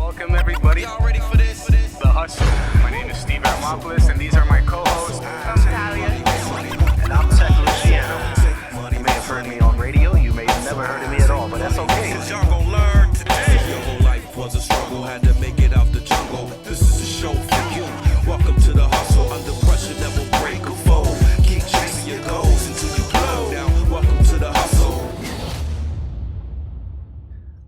Welcome everybody. Y'all ready for this? The Hustle. My name is Steve Aramopoulos, and these are my co-hosts. I'm Talia. And I'm Tech Luciano. You may have heard me on radio, you may have never heard of me at all, but that's okay. Cause y'all gon' learn today. Your whole life was a struggle, had to make it out the jungle. This is a show for you. Welcome to the hustle. Under pressure, never break a fold. Keep chasing your goals until you blow. Now, welcome to the hustle.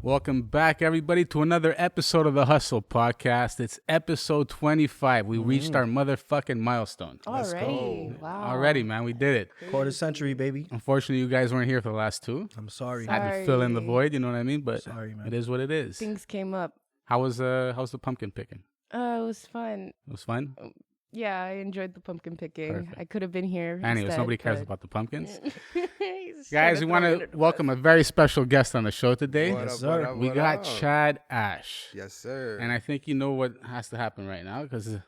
Welcome back, everybody, to another episode of the Hustle Podcast. It's episode 25. We reached our motherfucking milestone. Already. Wow. Already, man. We did it. Quarter century, baby. Unfortunately, you guys weren't here for the last two. I'm sorry. I had to fill in the void, you know what I mean? But Sorry, man. it is what it is. Things came up. How's the pumpkin picking? It was fun. It was fun? Yeah, I enjoyed the pumpkin picking. Perfect. I could have been here. Anyways, instead, nobody cares but- about the pumpkins. He's Guys, trying we want throw it to under the welcome bus. a very special guest on the show today. What up, sir. what up, We what got up? Chad Ashe. Yes, sir. And I think you know what has to happen right now because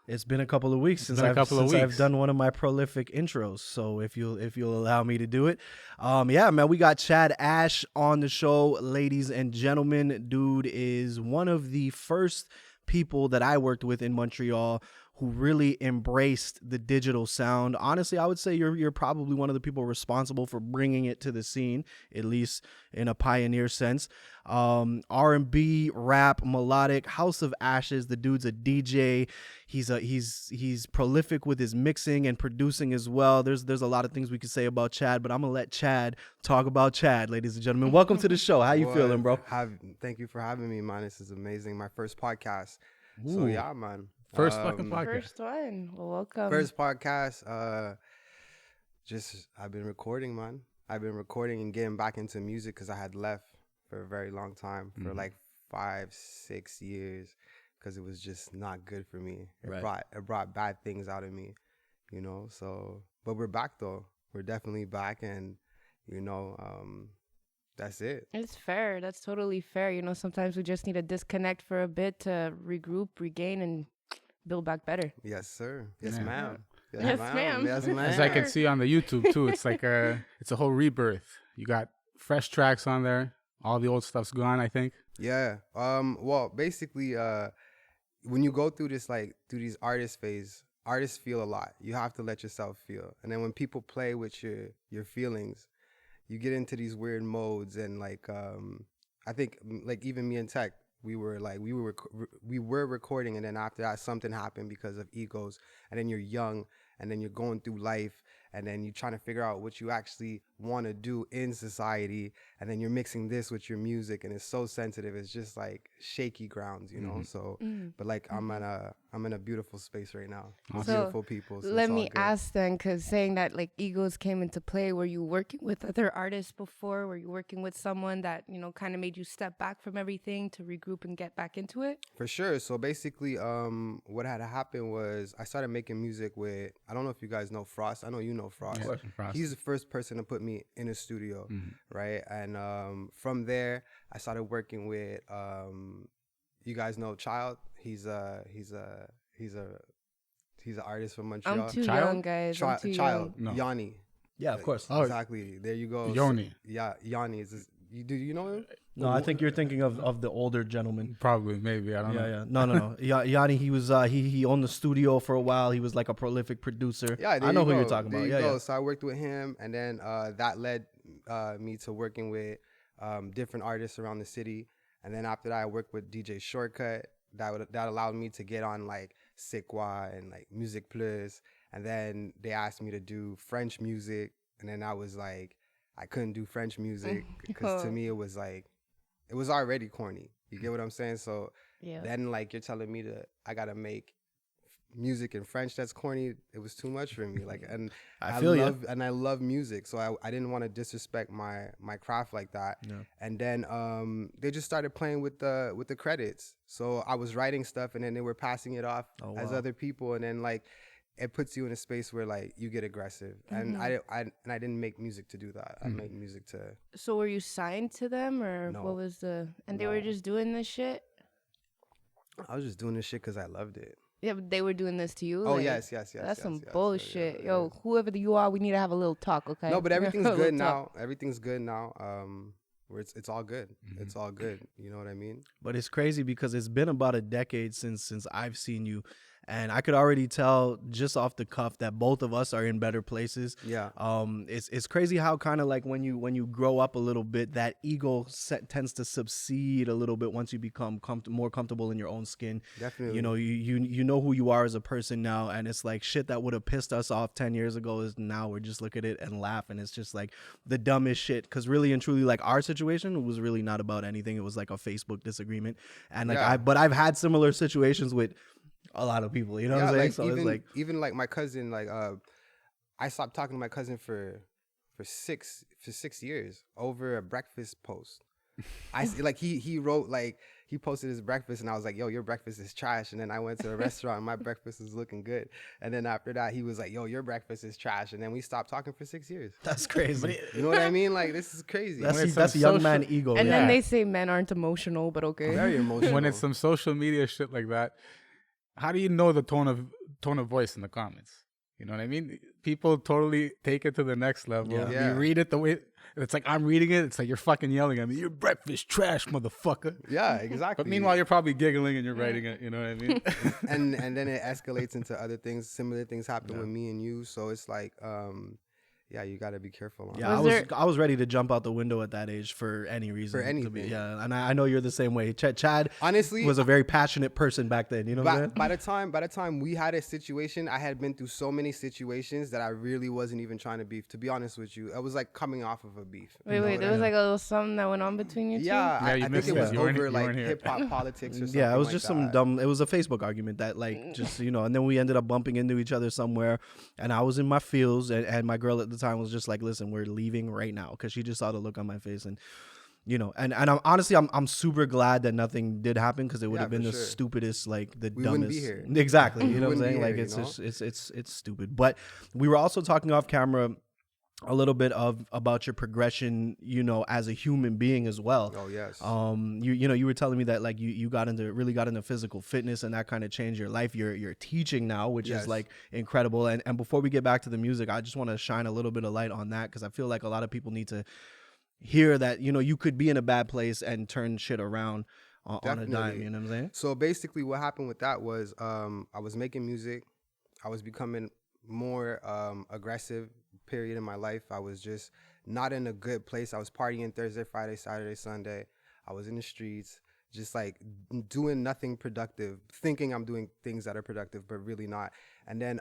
It's been a couple of weeks since been a couple of I've weeks. done one of my prolific intros. So if you'll allow me to do it, yeah, man, we got Chad Ashe on the show, ladies and gentlemen. Dude is one of the first people that I worked with in Montreal who really embraced the digital sound. Honestly, I would say you're probably one of the people responsible for bringing it to the scene, at least in a pioneer sense. R&B, rap, melodic, House of Ashes. The dude's a DJ. He's prolific with his mixing and producing as well. There's a lot of things we could say about Chad, but I'm gonna let Chad talk about Chad, ladies and gentlemen. Welcome to the show. How you feeling, bro? Thank you for having me, man. This is amazing. My first podcast. So Ooh. yeah, man. first fucking podcast. First one. Well, welcome. First podcast. I've been recording, man. I've been recording and getting back into music because I had left for a very long time, for like 5-6 years, because it was just not good for me. It brought bad things out of me, you know. So, but we're back though. We're definitely back, and you know, that's it. It's fair. That's totally fair. You know, sometimes we just need to disconnect for a bit to regroup, regain, and build back better. Yes, sir. Yes, Yeah. ma'am. Yes, ma'am. Yes, ma'am. As I can see on the YouTube too, it's like it's a whole rebirth. You got fresh tracks on there. All the old stuff's gone, I think. Yeah. Well, basically, when you go through these artist phase, artists feel a lot. You have to let yourself feel. And then when people play with your feelings, you get into these weird modes. And I think like even me and Tech, we were recording, and then after that something happened because of egos. And then you're young, and then you're going through life, and then you're trying to figure out what you actually want to do in society, and then you're mixing this with your music, and it's so sensitive. It's just like shaky grounds, you know. So, but like I'm in a beautiful space right now. With So, beautiful people. So Let it's all me good. ask then, because saying that like egos came into play, were you working with other artists before? Were you working with someone that, you know, kind of made you step back from everything to regroup and get back into it? For sure. So basically, what had happened was I started making music with, I don't know if you guys know Frost. I know you know Frost. Yeah, Frost. He's the first person to put me in a studio, right? And from there, I started working with, you guys know Child. He's an artist from Montreal. I'm too Child? young, guys. I'm too Child, No. Yanni. Yeah, of course. Oh. Exactly. There you go. Yoni. Yeah, Yanni is. Do you know him? No, I think you're thinking of the older gentleman. Probably, maybe. I don't know. Yeah. No. Yanni, he was he owned the studio for a while. He was like a prolific producer. Yeah, there I know you who go. you're talking There about. you Yeah, go. yeah. So I worked with him, and then that led me to working with different artists around the city. And then after that, I worked with DJ Shortcut. That allowed me to get on like Sikwa and like Music Plus. And then they asked me to do French music, and then I was like, I couldn't do French music because to me it was like, it was already corny. You get what I'm saying? So Yeah. then like you're telling me I gotta make music in French that's corny. It was too much for me. Like, and I feel ya. I love music, so I didn't want to disrespect my craft like that. Yeah. And then they just started playing with the credits. So I was writing stuff, and then they were passing it off as wow. other people, and then like it puts you in a space where like you get aggressive. And I didn't make music to do that. I make music to. So were you signed to them, or No. what was the? And they were just doing this shit. I was just doing this shit because I loved it. Yeah, but they were doing this to you. Oh like, yes. That's some yes. bullshit. Yeah. Yo, whoever you are, we need to have a little talk, okay? No, but everything's A little good talk. now. Everything's good now. where it's all good. It's all good. You know what I mean? But it's crazy because it's been about a decade since I've seen you, and I could already tell just off the cuff that both of us are in better places. Yeah. It's crazy how kind of like when you grow up a little bit, that ego tends to subside a little bit once you become more comfortable in your own skin. Definitely. You know, you know who you are as a person now, and it's like shit that would have pissed us off 10 years ago is now we're just look at it and laugh, and it's just like the dumbest shit. Because really and truly, like our situation was really not about anything. It was like a Facebook disagreement, and like I've had similar situations with a lot of people. You know what I'm saying? Like, So even, it's like even like my cousin, like I stopped talking to my cousin for 6 years over a breakfast post. Like he wrote, like he posted his breakfast and I was like, yo, your breakfast is trash. And then I went to a restaurant and my breakfast was looking good. And then after that he was like, yo, your breakfast is trash. And then we stopped talking for 6 years. that's crazy. You know what I mean? Like, this is crazy. That's a young man ego. And yeah. then they say men aren't emotional, but okay. Very emotional. When it's some social media shit like that, how do you know the tone of voice in the comments? You know what I mean? People totally take it to the next level. Yeah. You read it the way it's like I'm reading it. It's like you're fucking yelling at me. Your breakfast trash, motherfucker. Yeah, exactly. But meanwhile, you're probably giggling and you're writing it. You know what I mean? and then it escalates into other things. Similar things happen with me and you. So it's like, yeah, you got to be careful. Yeah, I was ready to jump out the window at that age for any reason. For anything. And I know you're the same way. Chad honestly was a very passionate person back then. You know what I'm saying? By the time we had a situation, I had been through so many situations that I really wasn't even trying to beef. To be honest with you, it was like coming off of a beef. Wait, there was like a little something that went on between you two? Yeah, I think missed it was it. You weren't over like here. hip hop politics or something. Yeah, it was like just that. some dumb. It was a Facebook argument that like just and then we ended up bumping into each other somewhere, and I was in my feels, and my girl at the time was just like, "Listen, we're leaving right now," because she just saw the look on my face, and and I'm honestly I'm super glad that nothing did happen because it would have been the stupidest, like the We dumbest. wouldn't be here. Exactly, you know what I'm wouldn't saying? be Like here, it's you just know? it's stupid. But we were also talking off camera a little bit about your progression, as a human being as well. Oh yes. You were telling me that like you really got into physical fitness, and that kind of changed your life. You're teaching now, which is like incredible. And before we get back to the music, I just want to shine a little bit of light on that because I feel like a lot of people need to hear that you could be in a bad place and turn shit around on a dime. You know what I'm saying? So basically, what happened with that was I was making music. I was becoming more aggressive period in my life. I was just not in a good place. I was partying Thursday, Friday, Saturday, Sunday. I was in the streets, just like doing nothing productive, thinking I'm doing things that are productive, but really not. And then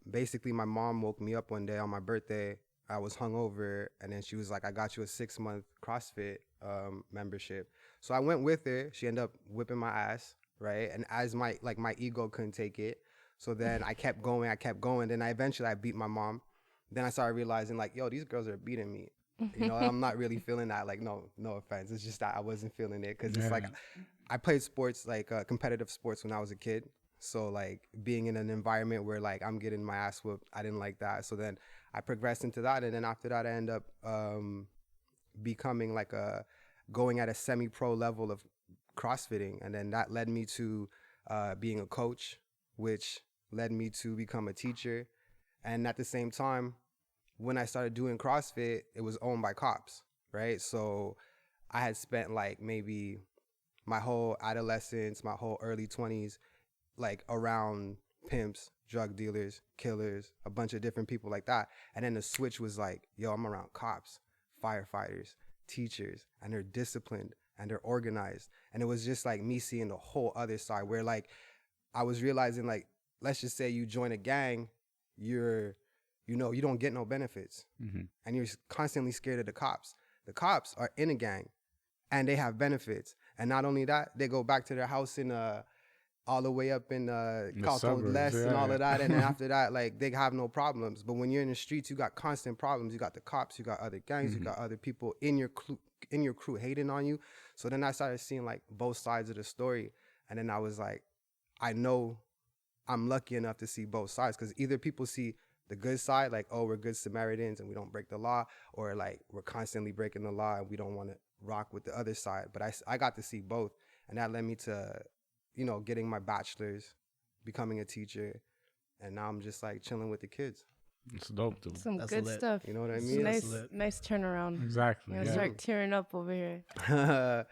basically my mom woke me up one day on my birthday. I was hungover, and then she was like, I got you a 6-month CrossFit membership. So I went with her. She ended up whipping my ass, right? And as my ego couldn't take it. So then I kept going. Then eventually I beat my mom. Then I started realizing like, yo, these girls are beating me. I'm not really feeling that. Like, no offense. It's just that I wasn't feeling it. Cause it's like, I played sports, like competitive sports when I was a kid. So like being in an environment where like I'm getting my ass whooped, I didn't like that. So then I progressed into that. And then after that, I ended up becoming like going at a semi-pro level of CrossFitting. And then that led me to being a coach, which led me to become a teacher. And at the same time, when I started doing CrossFit, it was owned by cops, right? So I had spent like maybe my whole adolescence, my whole early 20s, like around pimps, drug dealers, killers, a bunch of different people like that. And then the switch was like, yo, I'm around cops, firefighters, teachers, and they're disciplined and they're organized. And it was just like me seeing the whole other side where like I was realizing like, let's just say you join a gang, you don't get no benefits, and you're constantly scared of the cops. The cops are in a gang and they have benefits. And not only that, they go back to their house in all the way up in Carlton Less and all of that. And then after that, like they have no problems. But when you're in the streets, you got constant problems. You got the cops, you got other gangs, you got other people in your crew hating on you. So then I started seeing like both sides of the story. And then I was like, I know I'm lucky enough to see both sides, because either people see the good side, like, oh, we're good Samaritans and we don't break the law, or like we're constantly breaking the law and we don't want to rock with the other side. But I got to see both, and that led me to, getting my bachelors, becoming a teacher, and now I'm just like chilling with the kids. It's dope, dude. Some That's good lit. stuff. You know what I It's mean? That's nice, lit. nice turnaround. Exactly. You know, Yeah. start tearing up over here. Yeah.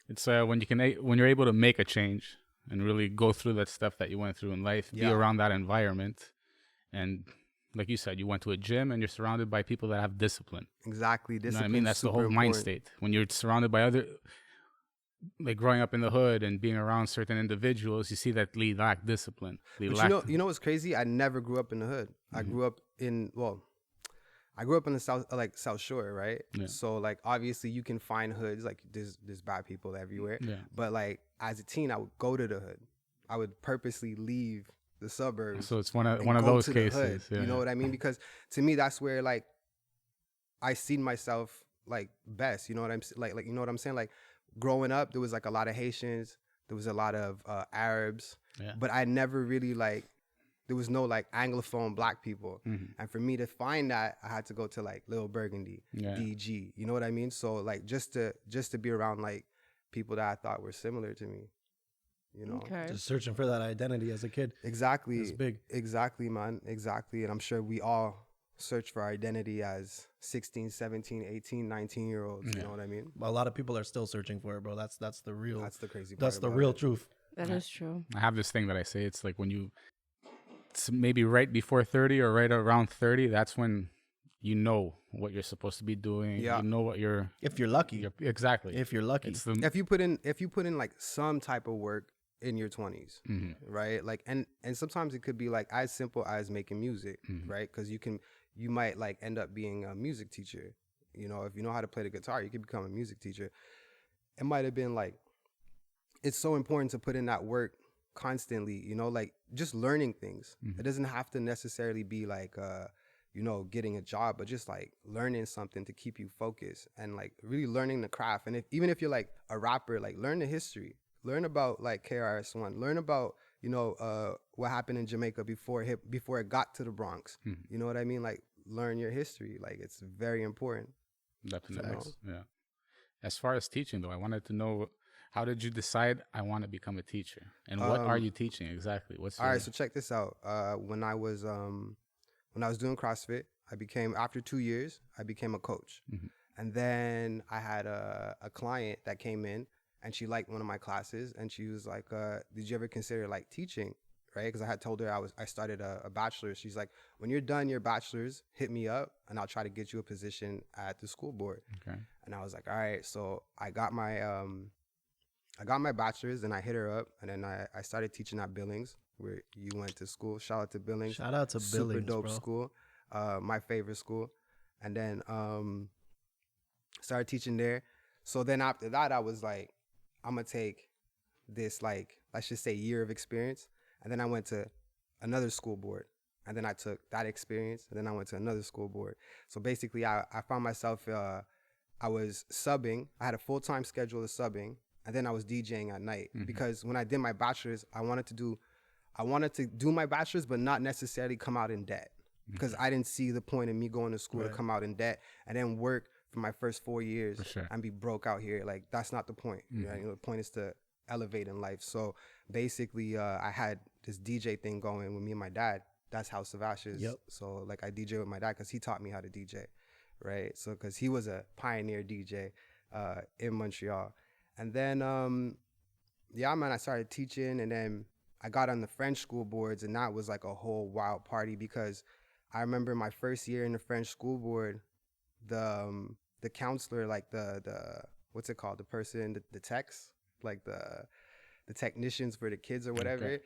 It's when you can when you're able to make a change and really go through that stuff that you went through in life, be Yeah. around that environment, and like you said, you went to a gym and you're surrounded by people that have discipline. Exactly. You know what I Discipline. mean? That's the whole mind important. state. When you're surrounded by other, like growing up in the hood and being around certain individuals, you see that they lack discipline. They But lack. you know what's crazy? I never grew up in the hood. I grew up in I grew up in the South Shore, right? Yeah. So like obviously you can find hoods, like there's bad people everywhere. Yeah. But like as a teen, I would go to the hood. I would purposely leave the suburbs. So it's one of and go those to the hood. cases. Yeah. You know what I mean? Because to me, that's where like I seen myself like best. You know what I'm like you know what I'm saying? Like growing up, there was like a lot of Haitians, there was a lot of Arabs, Yeah. but I never really like there was no like Anglophone black people. And for me to find that, I had to go to like Little Burgundy, Yeah. DG. You know what I mean? So like just to be around like people that I thought were similar to me. You know? Okay. Just searching for that identity as a kid. Exactly. It's big. Exactly, man. Exactly. And I'm sure we all search for our identity as 16, 17, 18, 19-year-olds. You know what I mean? A lot of people are still searching for it, bro. That's the real. That's the crazy part. That's the about real it. truth. That is true. I have this thing that I say. It's like it's maybe right before 30 or right around 30. That's when you know what you're supposed to be doing. Yeah. You know what If you're lucky. exactly. If you're lucky. It's the If you put in like some type of work in your 20s, right? Like and sometimes it could be like as simple as making music, right? Because you might like end up being a music teacher. You know, if you know how to play the guitar, you could become a music teacher. It might have been like it's so important to put in that work constantly, you know, like just learning things. It doesn't have to necessarily be like you know, getting a job, but just like learning something to keep you focused and like really learning the craft. And even if you're like a rapper, like learn the history, learn about like KRS-One, learn about, you know, what happened in Jamaica before it got to the Bronx. You know what I mean? Like learn your history. Like it's very important. definitely. Yeah. As far as teaching, though, I wanted to know, how did you decide I want to become a teacher, and what are you teaching exactly? What's All right, so check this out. When I was doing CrossFit, after 2 years, I became a coach. And then I had a client that came in and she liked one of my classes and she was like, did you ever consider like teaching? Right? Because I had told her I started a bachelor's. She's like, when you're done your bachelor's, hit me up and I'll try to get you a position at the school board. Okay. And I was like, all right. So I got my bachelor's and I hit her up and then I started teaching at Billings, where you went to school. Shout out to Billings. Shout out to Super Billings, dope bro. school. My favorite school. And then started teaching there. So then after that, I was like, I'm going to take this, like, let's just say year of experience. And then I went to another school board. And then I took that experience. And then I went to another school board. So basically, I found myself, I was subbing. I had a full-time schedule of subbing. And then I was DJing at night. Because when I did my bachelor's, I wanted to do my bachelor's, but not necessarily come out in debt. Because I didn't see the point in me going to school to come out in debt and then work for my first 4 years and be broke out here. Like, that's not the point. Right? You know, the point is to elevate in life. So basically, I had this DJ thing going with me and my dad. That's House of Ashes. Yep. So like I DJ with my dad because he taught me how to DJ, right? So because he was a pioneer DJ in Montreal. And then, yeah, man, I started teaching and then I got on the French school boards and that was like a whole wild party because I remember my first year in the French school board, the counselor, like the what's it called? The person, the techs, like the technicians for the kids or whatever.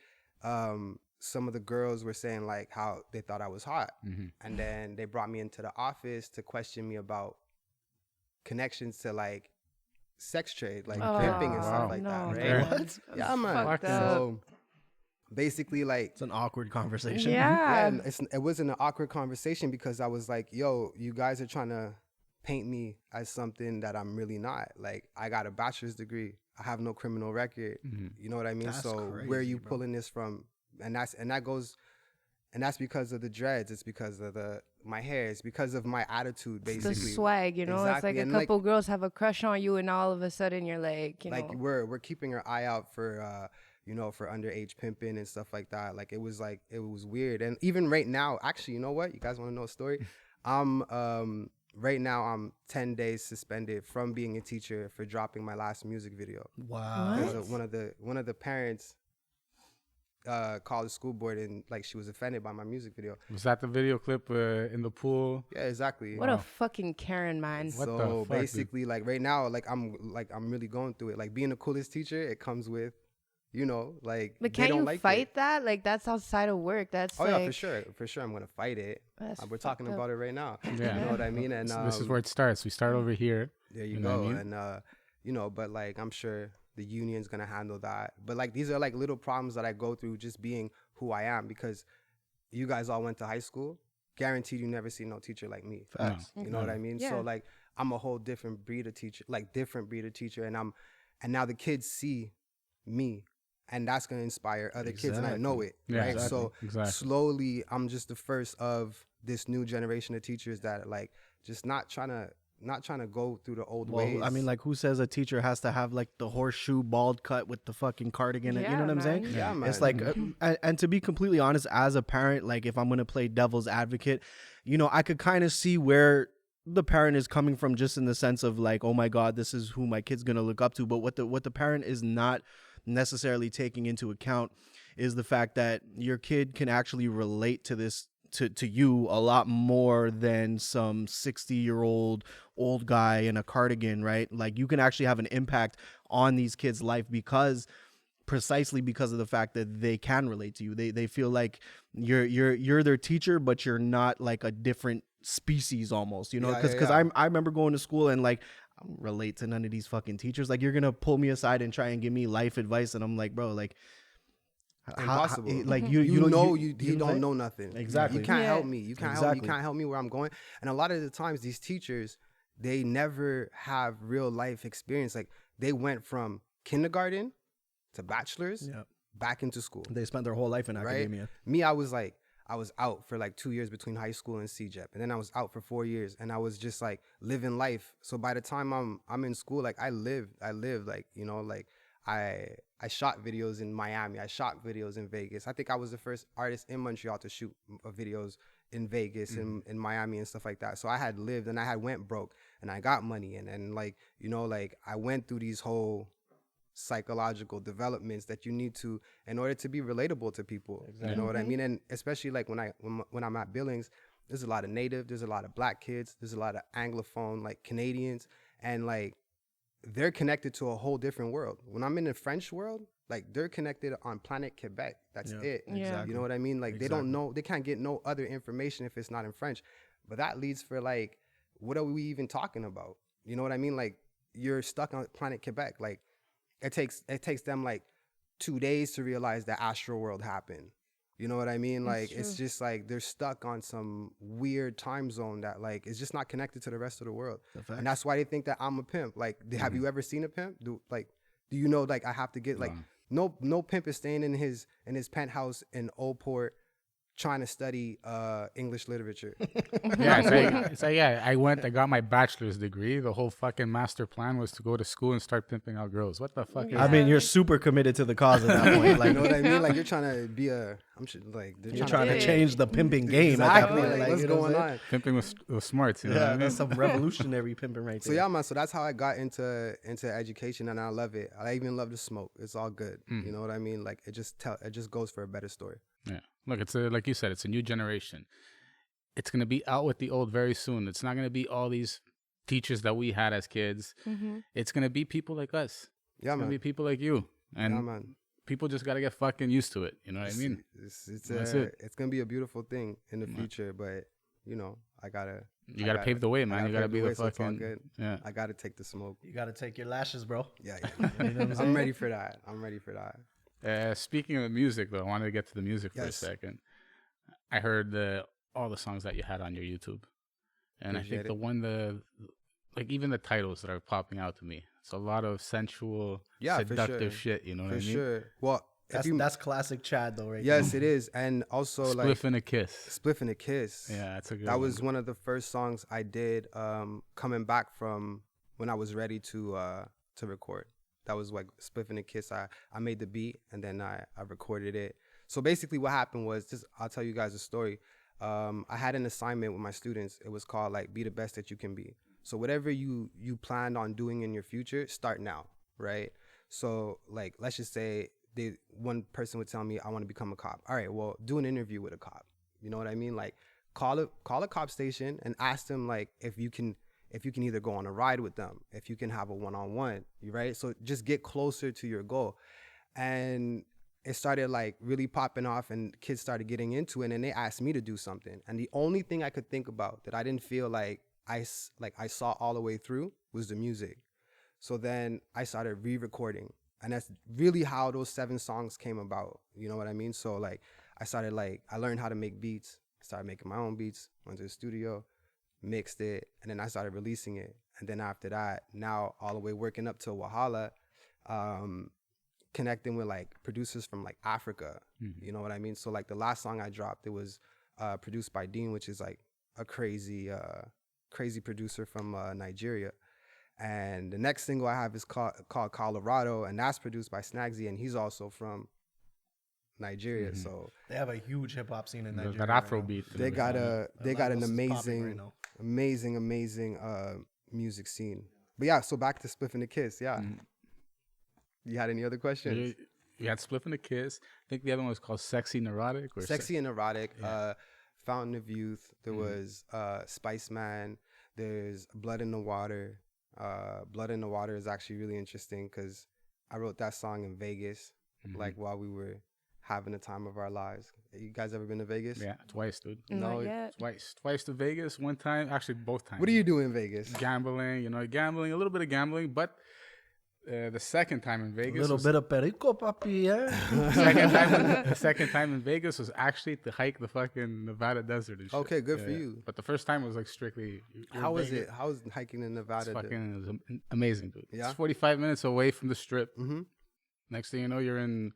Okay. Some of the girls were saying like how they thought I was hot. And then they brought me into the office to question me about connections to like sex trade, like pimping and stuff like that, right? What? Yeah, man. So basically, like, It's an awkward conversation. Yeah. and it wasn't an awkward conversation because I was like, yo, you guys are trying to paint me as something that I'm really not. Like, I got a bachelor's degree. I have no criminal record. You know what I mean? That's so crazy, where are you bro. pulling this from? And that's because of the dreads. It's because of my hair. It's because of my attitude, It's basically. the swag, you know? Exactly. It's like a And, couple girls have a crush on you and all of a sudden you're like, you like know. we're keeping our eye out for you know, for underage pimping and stuff like that. Like it was weird. And even right now, actually, you know what? You guys want to know a story? Right now I'm 10 days suspended from being a teacher for dropping my last music video. Wow. Because one of the parents called the school board and like she was offended by my music video. Was that the video clip in the pool? Yeah, exactly. What a fucking Karen, man. What the So fuck, basically, like right now, I'm really going through it. Like being the coolest teacher, it comes with, you know, like But they can't don't you like fight it. that? Like that's outside of work. That's Oh like, yeah, for sure, I'm gonna fight it. That's We're talking fucked up. about it right now. Yeah. You know what I mean? And So this is where it starts. We start over here. there you know go. what I mean? And you know, but like I'm sure the union's gonna handle that. But like these are like little problems that I go through just being who I am, because you guys all went to high school. Guaranteed you never see no teacher like me. Facts. You know what I mean? Yeah. So like I'm a whole different breed of teacher, and now the kids see me, and that's gonna inspire other kids, and I know it. Yeah, right? exactly, So exactly. slowly I'm just the first of this new generation of teachers that like just not trying to go through the old ways. Well, I mean, like, who says a teacher has to have like the horseshoe bald cut with the fucking cardigan? You know Yeah, what I'm man. saying? Yeah, man. It's like, and to be completely honest, as a parent, like, if I'm gonna play devil's advocate, you know, I could kind of see where the parent is coming from, just in the sense of like, oh my God, this is who my kid's gonna look up to. But what the parent is not necessarily taking into account is the fact that your kid can actually relate to this. To you a lot more than some 60-year-old old guy in a cardigan, right? Like you can actually have an impact on these kids' life precisely because of the fact that they can relate to you. They feel like you're their teacher, but you're not like a different species almost, you know? Yeah, Because yeah. I remember going to school and like I don't relate to none of these fucking teachers. Like you're gonna pull me aside and try and give me life advice, and I'm like, bro, like. Impossible. Like you don't- know you don't know nothing. Exactly. You can't Yeah. help me. You can't help me. You Exactly. can't help me where I'm going. And a lot of the times these teachers, they never have real life experience. Like they went from kindergarten to bachelors Yeah. back into school. They spent their whole life in Right? academia. Me, I was out for like 2 years between high school and CJEP, and then I was out for 4 years, and I was just like living life. So by the time I'm in school, like I lived like, you know, like I shot videos in Miami. I shot videos in Vegas. I think I was the first artist in Montreal to shoot videos in Vegas and in Miami and stuff like that. So I had lived and I had went broke and I got money and like, you know, like I went through these whole psychological developments that you need to in order to be relatable to people. You know what I mean? And especially like when I'm at Billings, there's a lot of native, there's a lot of black kids, there's a lot of anglophone like Canadians, and like they're connected to a whole different world. When I'm in the French world, like they're connected on planet Quebec. That's it. Yeah. You know what I mean? Like they don't know, they can't get no other information if it's not in French. But that leads for like, what are we even talking about? You know what I mean? Like you're stuck on planet Quebec. Like it takes them like 2 days to realize that Astro World happened. You know what I mean? Like it's just like they're stuck on some weird time zone that like is just not connected to the rest of the world. And that's why they think that I'm a pimp. Like have you ever seen a pimp? Do you know like I have to get like no pimp is staying in his penthouse in Old Port trying to study English literature. Yeah, it's like, yeah, I got my bachelor's degree. The whole fucking master plan was to go to school and start pimping out girls. What the fuck is I mean, you're super committed to the cause at that point. Like, You know what I mean? Like you're trying to be they're you're trying to Yeah. change the pimping game at that exactly. point. Like, Like, what's you know going what I'm on? pimping with smarts? You know what I Yeah, mean? that's some revolutionary pimping right So there. yeah, man. So that's how I got into education, and I love it. I even love to smoke. It's all good. You know what I mean? Like it just goes for a better story. Yeah. Look, it's like you said, it's a new generation. It's gonna be out with the old very soon. It's not gonna be all these teachers that we had as kids. It's gonna be people like us. Yeah, It's gonna man. be people like you, and Yeah, man. people just gotta get fucking used to it. You know what I mean? That's it. It's gonna be a beautiful thing in the future, but you know, You gotta pave the way, man. You gotta be the fucking. good. Yeah. I gotta take the smoke. You got to take your lashes, bro. Yeah, You know what I'm I'm saying? ready for that. I'm ready for that. Speaking of music, though, I wanted to get to the music for a Yes. second. I heard all the songs that you had on your YouTube, and I Appreciate think the one like even the titles that are popping out to me, it's a lot of sensual, Yeah, for seductive sure. shit. You know what For I mean? sure. Well, That's classic Chad, though, right? yes, it is, and also Spliff like and a kiss. Spliff and a Kiss. Yeah, that's a good. That one. was one of the first songs I did coming back from when I was ready to record. That was like Spliff and a Kiss. I made the beat and then I recorded it. So basically what happened was, just I'll tell you guys a story. I had an assignment with my students. It was called like be the best that you can be. So whatever you planned on doing in your future, start now, right? So like, let's just say one person would tell me I want to become a cop. All right, well, do an interview with a cop. You know what I mean? Like call a cop station and ask them like if you can either go on a ride with them, if you can have a one-on-one, right? So just get closer to your goal. And it started like really popping off and kids started getting into it and they asked me to do something. And the only thing I could think about that I didn't feel like I saw all the way through was the music. So then I started re-recording. And that's really how those 7 songs came about. You know what I mean? So like I learned how to make beats, started making my own beats, went to the studio, mixed it, and then I started releasing it. And then after that, now all the way working up to Wahala, connecting with like producers from like Africa. You know what I mean? So like the last song I dropped, it was produced by Dean, which is like a crazy producer from Nigeria. And the next single I have is called Colorado, and that's produced by Snagsy, and he's also from Nigeria. So They have a huge hip hop scene in Nigeria. That Afrobeat. they got an Lagos is popping amazing, right now. amazing music scene. But yeah, so back to Spliff and the Kiss. Yeah. You had any other questions? You had Spliff and a Kiss. I think the other one was called Sexy Neurotic. Or Sexy and Neurotic, Fountain of Youth. There was Spice Man. There's Blood in the Water. Blood in the Water is actually really interesting because I wrote that song in Vegas, like while we were having the time of our lives. You guys ever been to Vegas? Yeah, twice, dude. Not yet. Twice to Vegas. One time, actually both times. What do you do in Vegas? Gambling, a little bit of gambling, but the second time in Vegas, A little bit of perico, papi, yeah. the second time in Vegas was actually to hike the fucking Nevada desert and shit. Okay, good for you. But the first time was like strictly. How was it? How was hiking in Nevada? It was amazing, dude. Yeah? It's 45 minutes away from the strip. Mm-hmm. Next thing you know, you're in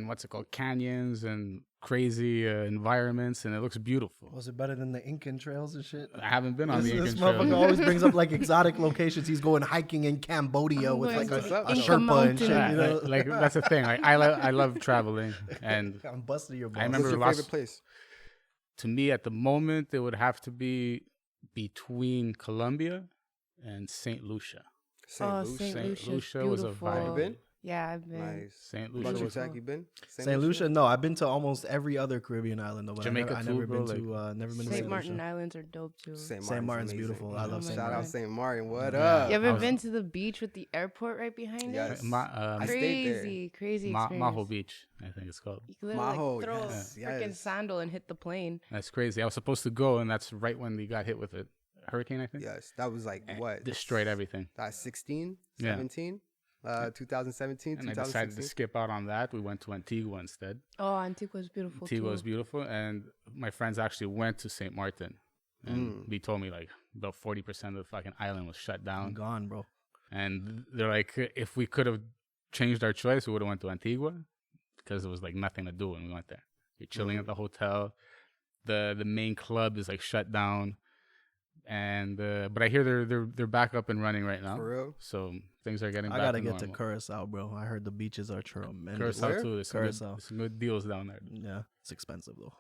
what's it called, canyons and crazy environments, and it looks beautiful. Was it better than the Incan trails and shit? I haven't been on the This Incan motherfucker Trail. always brings up like exotic locations. He's going hiking in Cambodia with like a Inca Sherpa and Mountain. shit. Yeah, You know? like that's the thing. Like, I love traveling, and I'm busting your balls. I remember What's your favorite place? to me at the moment it would have to be between Colombia and St. Lucia. Oh, Lucia. St. St. Lucia's Lucia was a beautiful. vibe. You been? Yeah, I've been. Nice. St. What about Lucia you, was Zach? You been? St. Lucia? No, I've been to almost every other Caribbean island though. But Jamaica I too, never bro, been to never been to St. St. Martin Lucia. Islands are dope too. St. Martin's amazing. beautiful. I love St. Shout out Martin. St. Martin. What Yeah. up? You ever I was- been to the beach with the airport right behind Yes. it? I stayed there. Crazy experience. Maho Beach, I think it's called. You could literally Maho, like, throw yes, a freaking yes. sandal and hit the plane. That's crazy. I was supposed to go, and that's right when we got hit with a hurricane, I think. Yes, that was like And what? destroyed everything. That's 16, Yeah. 17, 2017, And I decided to 2016. skip out on that. We went to Antigua instead. Oh, Antigua is beautiful Antigua too. was beautiful, and my friends actually went to St. Martin, and they told me like about 40% of the fucking island was shut I'm down. gone, bro. And they're like, if we could have changed our choice, we would have went to Antigua because there was like nothing to do when we went there. You're chilling at the hotel. The main club is like shut down, and but I hear they're back up and running right now. For real? So things are getting. I back gotta to get to normal. Curacao, bro. I heard the beaches are tremendous. Curacao Where? too. There's Curacao. some good deals down there. Yeah, it's expensive though.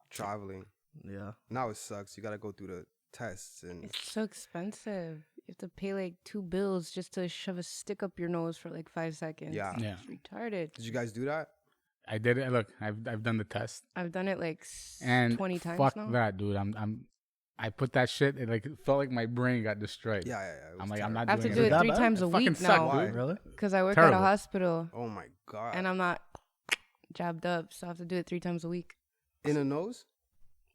Traveling. Yeah. Now it sucks. You got to go through the tests and It's so expensive. You have to pay like $2 just to shove a stick up your nose for like 5 seconds. yeah. Yeah, It's retarded. Did you guys do that? I did it. Look, I've done the test, I've done it like and 20 times fuck now. that, dude. I put that shit. It felt like my brain got destroyed. Yeah. It was I'm like, I'm terrible. not I have to doing do it that 3 bad? times a It fucking week sucked, now Why? dude. Really? because I work at a Terrible. hospital Oh my god. and I'm not jabbed up, so I have to do it 3 times a week. in the nose?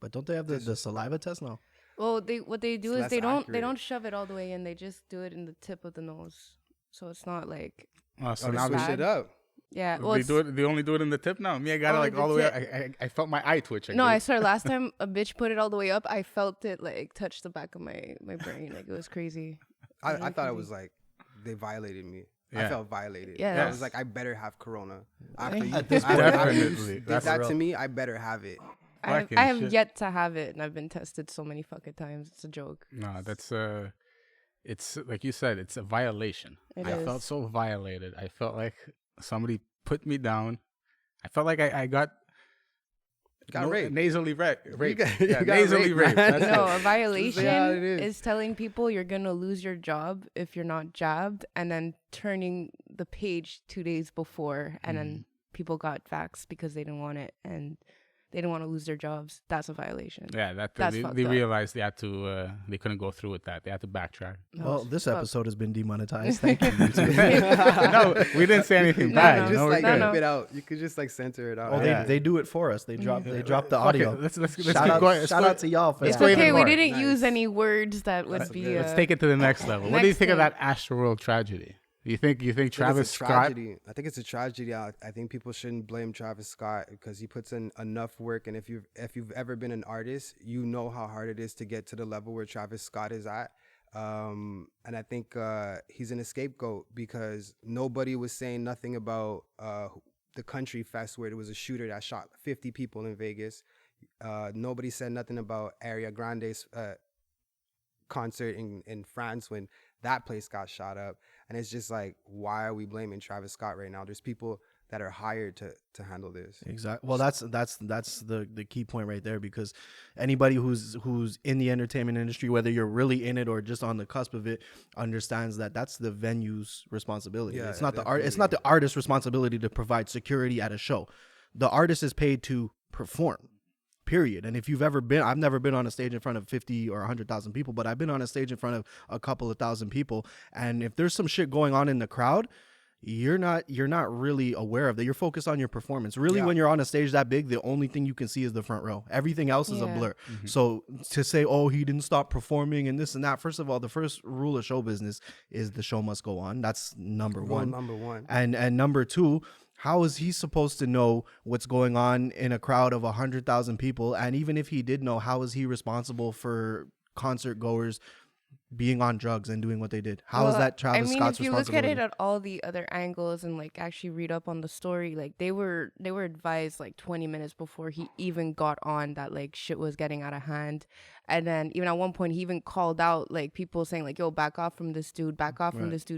But don't they have the saliva test now? Well, what they do It's is they less don't accurate. shove it all the way in. They just do it in the tip of the nose, so it's not like So Oh, they now switched bad. it up. yeah. Well, they it's, do it. They only do it in the tip now. Me, I got it Oh, like the all the way. tip. I felt my eye twitch. no, I swear. Last time a bitch put it all the way up, I felt it like touch the back of my brain. Like it was crazy. I Really thought it crazy. was like they violated me. Yeah. I felt violated. Yeah, I that's- was like, I better have Corona. After you, At this after point, you definitely. did That's that real. to me, I better have it. Fucking I have shit. yet to have it, and I've been tested so many fucking times. It's a joke. No, that's it's like you said, it's a violation. It I felt is. so violated. I felt like somebody put me down. I felt like I got Got raped. nasally raped. You got nasally raped, raped. man. That's No, it. a violation how it is. is telling people you're gonna lose your job if you're not jabbed, and then turning the page 2 days before, and then people got vaxxed because they didn't want it, and they didn't want to lose their jobs. That's a violation. Yeah, That's they fucked up. realized they had to. They couldn't go through with that. They had to backtrack. Well, this Fuck. episode has been demonetized. Thank you. No, we didn't say anything No, bad. no. You Just know, we're like good. keep it out. You could just like censor it out. Oh, Yeah. they do it for us. They drop the Fuck audio. it. Let's keep Shout out, going. shout out to y'all for let's that. go It's even okay. We more. didn't Nice. use any words that would be. Let's take it to the next level. What do you Next think of thing. that Astroworld tragedy? You think I think Travis it's a Scott? tragedy. I think it's a tragedy. I think people shouldn't blame Travis Scott because he puts in enough work. And if you've ever been an artist, you know how hard it is to get to the level where Travis Scott is at. And I think he's an scapegoat because nobody was saying nothing about the Country Fest where there was a shooter that shot 50 people in Vegas. Nobody said nothing about Ariana Grande's concert in France when that place got shot up. And it's just like, why are we blaming Travis Scott right now? There's people that are hired to handle this. Exactly. Well, that's the key point right there, because anybody who's in the entertainment industry, whether you're really in it or just on the cusp of it, understands that that's the venue's responsibility. Yeah, it's not definitely. it's not the artist's responsibility to provide security at a show. The artist is paid to perform. Period. And if you've ever been, I've never been on a stage in front of 50 or 100,000 people, but I've been on a stage in front of a couple of thousand people. And if there's some shit going on in the crowd, you're not really aware of that. You're focused on your performance. Really, Yeah. when you're on a stage that big, the only thing you can see is the front row. Everything else is a Yeah. blur. So to say, oh, he didn't stop performing and this and that, first of all, the first rule of show business is the show must go on. That's number Rule one. number one. And number two, how is he supposed to know what's going on in a crowd of 100,000 people? And even if he did know, how is he responsible for concert goers being on drugs and doing what they did? How is Well, that Travis Scott's if you look at responsibility? it at all the other angles and like actually read up on the story, like they were advised like 20 minutes before he even got on that like shit was getting out of hand. And then even at one point he even called out like people saying like, yo, back off from this dude,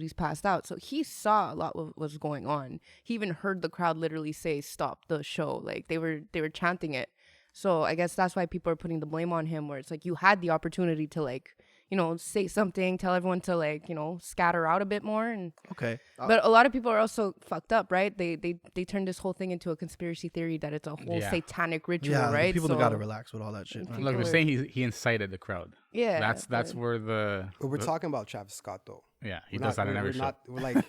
he's passed out. So he saw a lot of what was going on. He even heard the crowd literally say stop the show. Like they were chanting it. So I guess that's why people are putting the blame on him, where it's like you had the opportunity to like, you know, say something, tell everyone to like, you know, scatter out a bit more. And Okay. but a lot of people are also fucked up, right? They turned this whole thing into a conspiracy theory that it's a whole Yeah. satanic ritual, Yeah, right? people So, got to relax with all that shit, man. Look, they're People saying he incited the crowd. yeah, That's but- where the But we're talking about Travis Scott though. yeah he We're does not- that in every we're show. not- we're like,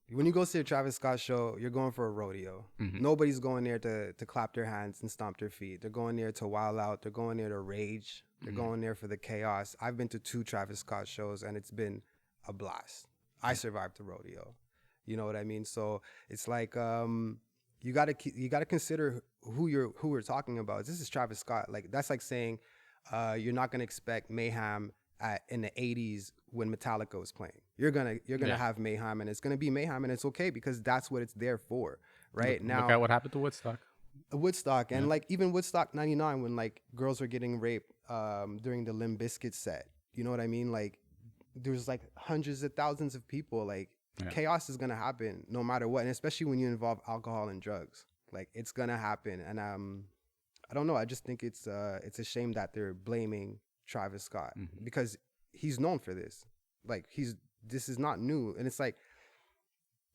when you go see a Travis Scott show, you're going for a rodeo. Mhm. Nobody's going there to clap their hands and stomp their feet. They're going there to wild out. They're going there to rage. They're going there for the chaos. I've been to 2 Travis Scott shows and it's been a blast. I survived the rodeo. You know what I mean? So it's like you gotta consider who we're talking about. This is Travis Scott. Like that's like saying you're not gonna expect mayhem in the 80s when Metallica was playing. You're gonna Yeah. have mayhem, and it's gonna be mayhem, and it's okay because that's what it's there for, right? Look at what happened to Woodstock. Woodstock and like even Woodstock 99 when like girls were getting raped during the Limp Bizkit set. You know what I mean? Like there's like hundreds of thousands of people. Like Yeah. chaos is gonna happen no matter what, and especially when you involve alcohol and drugs. Like it's gonna happen, and I don't know. I just think it's a shame that they're blaming Travis Scott because he's known for this. Like this is not new, and it's like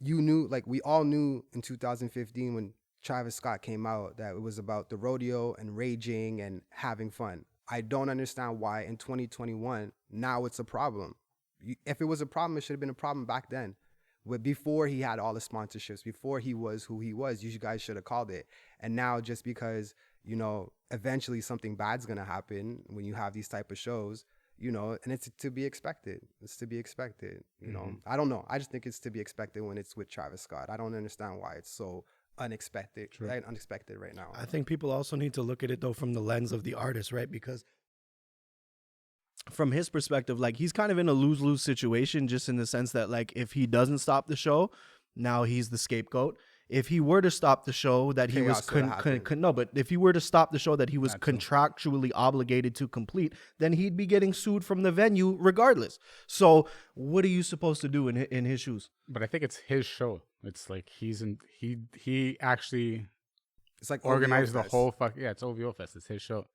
you knew, like we all knew in 2015 when Travis Scott came out that it was about the rodeo and raging and having fun. I don't understand why in 2021 now it's a problem. If it was a problem, it should have been a problem back then. But before he had all the sponsorships, before he was who he was, you guys should have called it. And now just because, you know, eventually something bad's gonna happen when you have these type of shows, you know, and it's to be expected. It's to be expected, you know. I don't know. I just think it's to be expected when it's with Travis Scott. I don't understand why it's so unexpected right now. I think people also need to look at it though from the lens of the artist, right? Because from his perspective, like he's kind of in a lose-lose situation, just in the sense that like if he doesn't stop the show, now he's the scapegoat. if he were to stop the show that he was Chaos would happen. no, but if he were to stop the show that he was Absolutely. contractually obligated to complete, then he'd be getting sued from the venue regardless. So what are you supposed to do in his shoes? But I think it's his show. It's like he actually It's like organized the OVO Fest. whole it's OVO Fest. It's his show.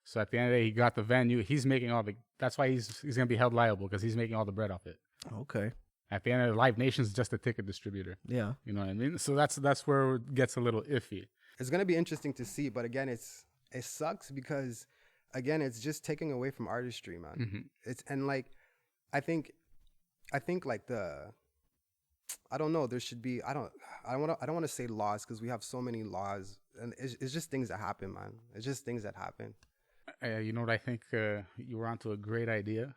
So at the end of the day, he got the venue. He's making all the. That's why he's gonna be held liable because he's making all the bread off it. Okay. At the end of the Live Nation's just a ticket distributor. Yeah. You know what I mean? So that's where it gets a little iffy. It's gonna be interesting to see, but again, it sucks because again, it's just taking away from artistry, man. Mm-hmm. It's and like I think like I don't know. There should be I don't want to say laws because we have so many laws, and it's just things that happen, man. It's just things that happen. You know what I think? You were onto a great idea.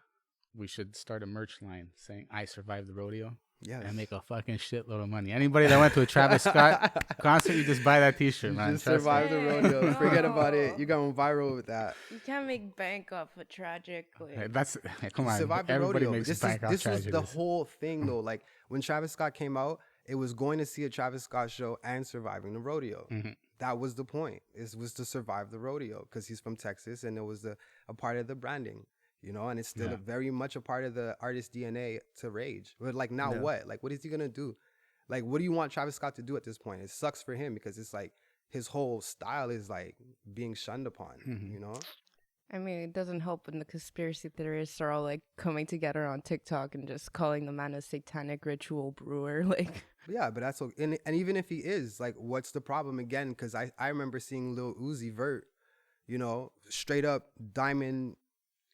We should start a merch line saying "I survived the rodeo." Yes. And make a fucking shitload of money. Anybody that went to a Travis Scott concert, you just buy that T-shirt, man. Just Trust me. survive the rodeo. No. Forget about it. You're going viral with that. You can't make bank off of tragic. Hey, that's come on. Survive the Everybody rodeo. makes This bank off was the tragedies. whole thing, though. Like when Travis Scott came out, it was going to see a Travis Scott show and surviving the rodeo. Mm-hmm. That was the point. It was to survive the rodeo because he's from Texas, and it was a part of the branding. You know, and it's still very much a part of the artist DNA to rage. But like now what? Like what is he gonna do? Like what do you want Travis Scott to do at this point? It sucks for him because it's like his whole style is like being shunned upon, you know? I mean, it doesn't help when the conspiracy theorists are all like coming together on TikTok and just calling the man a satanic ritual brewer. Like, Yeah, but that's okay. And even if he is, like, what's the problem again? Because I remember seeing Lil Uzi Vert, you know, straight up diamond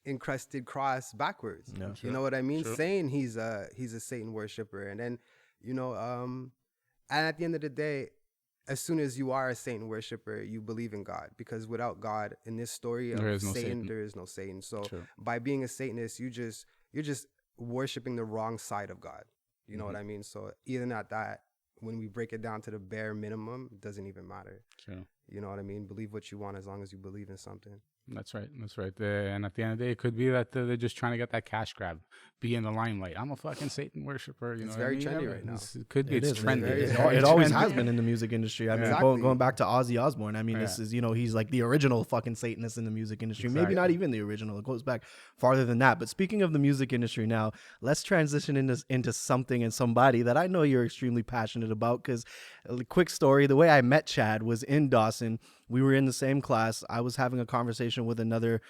encrusted cross backwards. Yeah. You know what I mean? True. Saying he's a Satan worshiper, and then you know, and at the end of the day, as soon as you are a Satan worshiper, you believe in God, because without God, in this story of There is no Satan, Satan. there is no Satan. So True. by being a Satanist, you're just worshiping the wrong side of God. You know what I mean? So even at that, when we break it down to the bare minimum, it doesn't even matter. True. You know what I mean? Believe what you want as long as you believe in something. That's right. That's right. And at the end of the day, it could be that they're just trying to get that cash grab, be in the limelight. I'm a fucking Satan worshiper. You It's know, very what I mean? trendy right now. It could be. It's is. trendy. Very It's trendy. very It always trendy. has been in the music industry. I mean, Exactly. going back to Ozzy Osbourne, I mean, this Yeah. is, you know, he's like the original fucking Satanist in the music industry. Maybe Exactly. not even the original. It goes back farther than that. But speaking of the music industry now, let's transition into something and somebody that I know you're extremely passionate about. Because, quick story, the way I met Chad was in Dawson. We were in the same class. I was having a conversation with another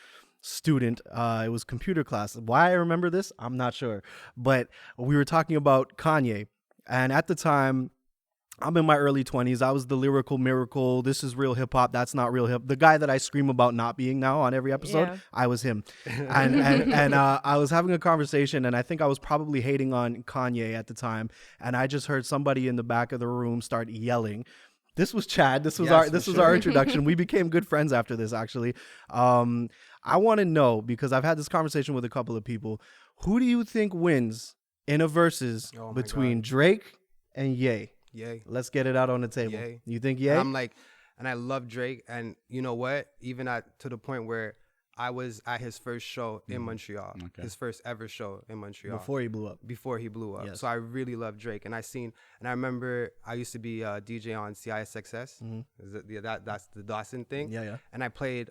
student. It was computer class. Why I remember this, I'm not sure. But we were talking about Kanye. And at the time, I'm in my early 20s. I was the lyrical miracle. This is real hip hop. That's not real hip. The guy that I scream about not being now on every episode, Yeah. I was him. And I was having a conversation, and I think I was probably hating on Kanye at the time. And I just heard somebody in the back of the room start yelling. This was Chad. This was Yes, for our sure. introduction. We became good friends after this, actually. I want to know, because I've had this conversation with a couple of people, who do you think wins in a versus Oh my between God. Drake and Ye? Yay. Let's get it out on the table. Ye. You think Ye? And I'm like, and I love Drake, and you know what? Even to the point where I was at his first show in Montreal, Okay. his first ever show in Montreal. Before he blew up. Before he blew up. Yes. So I really love Drake, and I remember I used to be a DJ on CISXS. That's the Dawson thing. Yeah, yeah. And I played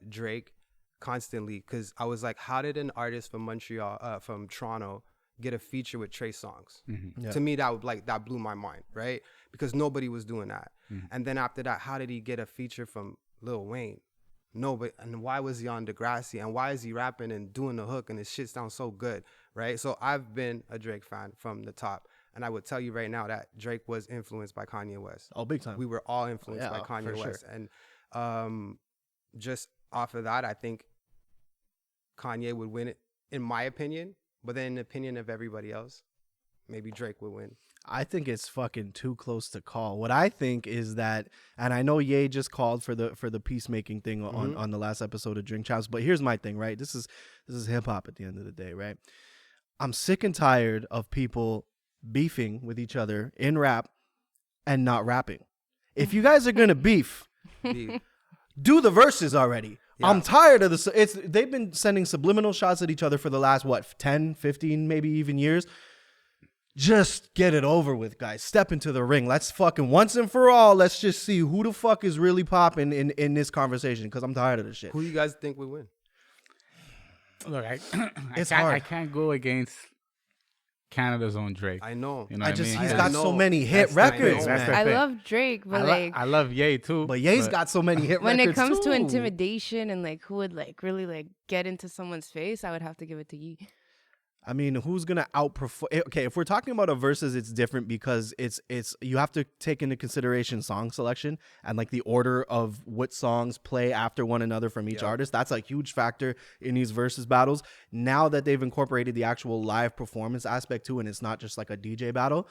Drake constantly because I was like, how did an artist from Montreal, from Toronto, get a feature with Trey Songz? Yeah. To me, that blew my mind, right? Because nobody was doing that. And then after that, how did he get a feature from Lil Wayne? And why was he on Degrassi? And why is he rapping and doing the hook and his shit sounds so good, right? So I've been a Drake fan from the top. And I would tell you right now that Drake was influenced by Kanye West. Oh, big time. We were all influenced Yeah, by for Kanye sure. West. And just off of that, I think Kanye would win it, in my opinion. But then in the opinion of everybody else, maybe Drake would win. I think it's fucking too close to call. What I think is that, and I know Ye just called for the peacemaking thing on the last episode of Drink Champs, but here's my thing, right? This is hip hop at the end of the day, right? I'm sick and tired of people beefing with each other in rap and not rapping. If you guys are gonna beef, Be- do the verses already. Yeah. I'm tired of this. They've been sending subliminal shots at each other for the last 10, 15, maybe even years. just get it over with, guys. Step into the ring. Let's fucking once and for all, let's just see who the fuck is really popping in this conversation, because I'm tired of this shit. Who you guys think would win? Look, It's I hard. can't go against Canada's own Drake. I know. You know I what just mean? he's I got know. so many hit That's the thing. records, That's the man. I thing. love Drake, but like I love Ye too. But Ye's got so many hit when records it comes too. to intimidation and like who would like really like get into someone's face, I would have to give it to Ye. I mean, who's gonna outperform? Okay, if we're talking about a versus, it's different because it's you have to take into consideration song selection and like the order of what songs play after one another from each artist. That's a huge factor in these versus battles. Now that they've incorporated the actual live performance aspect too, and it's not just like a DJ battle,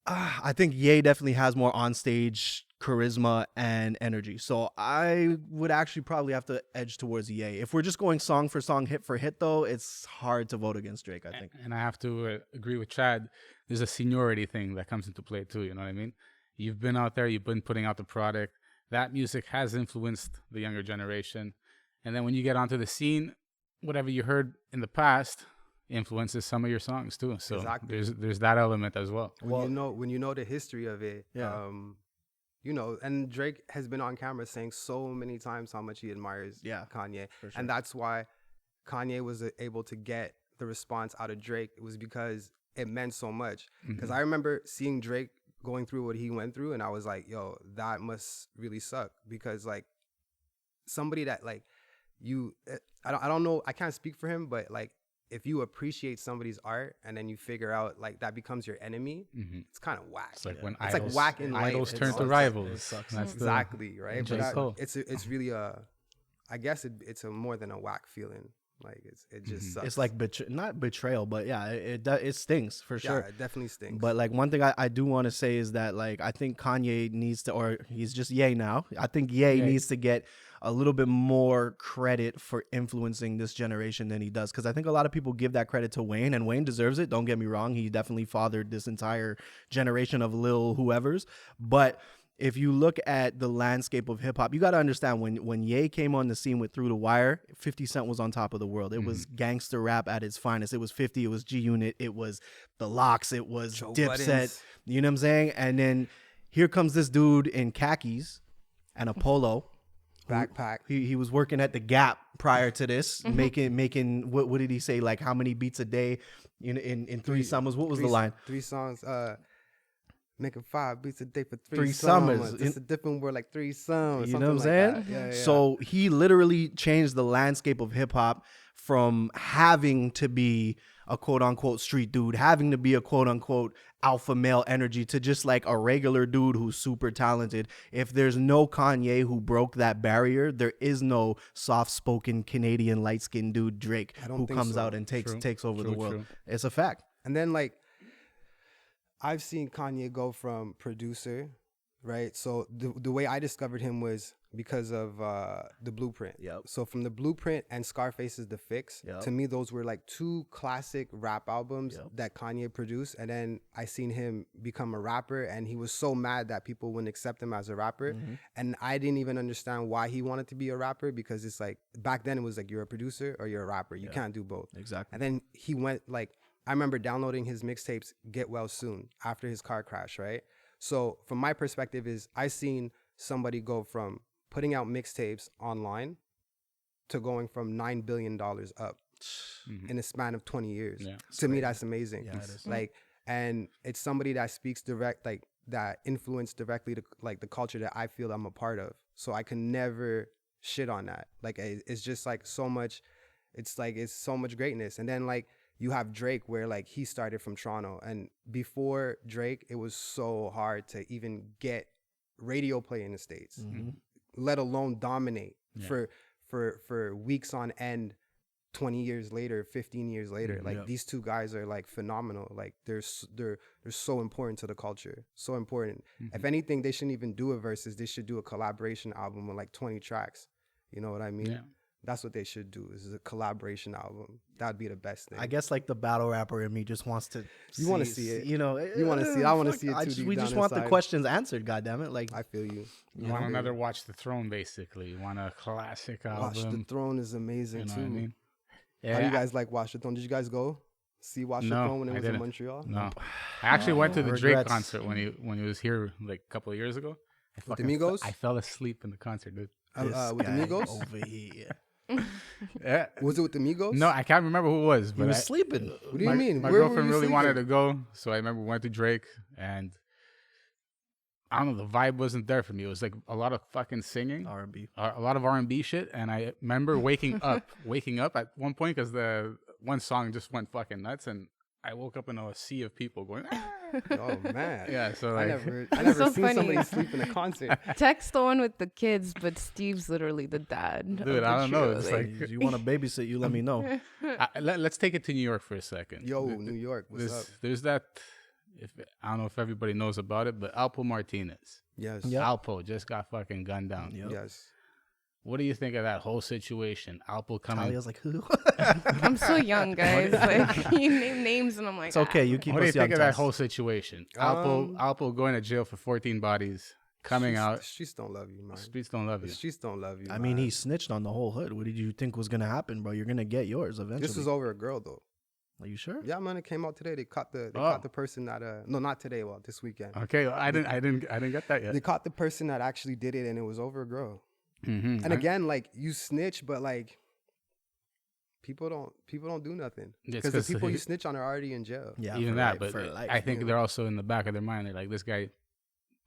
I think Ye definitely has more on-stage charisma and energy. So I would actually probably have to edge towards Ye. If we're just going song for song, hit for hit, though, it's hard to vote against Drake, I think. And I have to agree with Chad. There's a seniority thing that comes into play too. You know what I mean? You've been out there. You've been putting out the product. That music has influenced the younger generation. And then when you get onto the scene, whatever you heard in the past influences some of your songs too. So Exactly. there's that element as well. When you know the history of it, Yeah. you know, and Drake has been on camera saying so many times how much he admires Kanye. for sure. And that's why Kanye was able to get the response out of Drake. It was because it meant so much. Because I remember seeing Drake going through what he went through, and I was like, yo, that must really suck. Because like somebody that like you, I don't know, I can't speak for him, but like if you appreciate somebody's art and then you figure out like that becomes your enemy, it's kind of whack. It's like when it's like whack in life. idols turn It's to like- rivals. It sucks. That's the- Exactly, right? J. But Cole. it's really I guess it's a more than a whack feeling. Like it just sucks. It's like not betrayal, but yeah, it stings for yeah, sure. it definitely stinks. But like one thing I do want to say is that like I think Kanye needs to, or he's just Ye now. I think Ye needs to get a little bit more credit for influencing this generation than he does, because I think a lot of people give that credit to Wayne, and Wayne deserves it. Don't get me wrong, he definitely fathered this entire generation of Lil whoever's. But if you look at the landscape of hip hop, you got to understand when Ye came on the scene with Through the Wire, 50 Cent was on top of the world. It was gangster rap at its finest. It was 50, it was G Unit, it was The Lox, it was Joe Dipset. Buttons. You know what I'm saying? And then here comes this dude in khakis and a polo. Backpack. He was working at the Gap prior to this, making what did he say? Like how many beats a day in 3 summers? What was the line? 3 songs. Making 5 beats a day for 3 3 summers. summers. It's a different word, like 3 summers. You know what I'm something saying? like that. Yeah, yeah. So he literally changed the landscape of hip hop from having to be a quote unquote street dude, having to be a quote unquote alpha male energy, to just like a regular dude who's super talented. If there's no Kanye who broke that barrier, there is no soft spoken Canadian light skinned dude Drake don't who think comes so. out and takes over the True, world. true. It's a fact. And then like I've seen Kanye go from producer, right? So the way I discovered him was because of the Blueprint. Yep. So from the Blueprint and Scarface's The Fix, Yep. to me those were like 2 classic rap albums that Kanye produced. And then I seen him become a rapper, and he was so mad that people wouldn't accept him as a rapper. And I didn't even understand why he wanted to be a rapper, because it's like back then it was like you're a producer or you're a rapper. You can't do both. Exactly. And then he went like, I remember downloading his mixtapes Get Well Soon after his car crash, right? So from my perspective is I seen somebody go from putting out mixtapes online to going from $9 billion up in a span of 20 years. Yeah. To me, that's amazing. Yeah, it is. Like, and it's somebody that speaks direct, like that influenced directly to like the culture that I feel I'm a part of. So I can never shit on that. Like it's just like so much, it's so much greatness. And then like, you have Drake, where like he started from Toronto, and before Drake, it was so hard to even get radio play in the States, let alone dominate for weeks on end. 20 years later, 15 years later, like these 2 guys are like phenomenal. Like they're so important to the culture, so important. If anything, they shouldn't even do a versus. They should do a collaboration album with like 20 tracks. You know what I mean? Yeah. That's what they should do. Is a collaboration album. That'd be the best thing. I guess like the battle rapper in me just wants to. You wanna see it. You know, You wanna see it. I wanna see it too deep We down just want the inside. questions answered. God damn it! Like I feel you. You want another Watch the Throne, basically. You want a classic Watch the album. Throne is amazing You know too. what I mean? How do you guys like Watch the Throne? Did you guys go See Watch No, Your Phone when it I was didn't. in Montreal? No, I actually went to the Drake Regrets. concert when he was here like a couple of years ago. With the Migos? I fell asleep in the concert, dude. This With the guy Migos? over here. Yeah. Was it with the Migos? No, I can't remember who it was, He but was sleeping. What do you mean? My Where were girlfriend you really wanted to sleeping? go, so I remember we went to Drake, and I don't know, the vibe wasn't there for me. It was like a lot of fucking singing, R&B. a lot of R&B shit, and I remember waking up at one point because the one song just went fucking nuts, and I woke up in a sea of people going, "Ah." Oh man. Yeah, so I like, never so seen funny. somebody sleep in a concert. Text the one with the kids, but Steve's literally the dad. of dude, the I don't know. trio, It's like- like, You want to babysit? You let me know. let's take it to New York for a second. Yo, New York, what's up? There's that. If I don't know if everybody knows about it, but Alpo Martinez, Yes. Yeah. Alpo just got fucking gunned down. Yep. Yes. What do you think of that whole situation? Alpo coming. Talia's like, who? I'm so young, guys. Like you name names, and I'm like, It's okay. You keep What do you us young. think of that Tess. whole situation? Um, Alpo going to jail for 14 bodies, coming The out. streets don't love you, man. Streets don't love The you. streets don't love you. I mean, man. he snitched on the whole hood. What did you think was gonna happen, bro? You're gonna get yours eventually. This was over a girl though. Are you sure? Yeah, man, it came out today. They caught the person that no, not today. Well, this weekend. Okay, I didn't get that yet. They caught the person that actually did it, and it was over a girl. Mm-hmm. And again, like you snitch, but like people don't do nothing It's because the 'cause people he- you snitch on are already in jail. Yeah. even for that, life, but for life. I think they're also in the back of their mind. They're like, this guy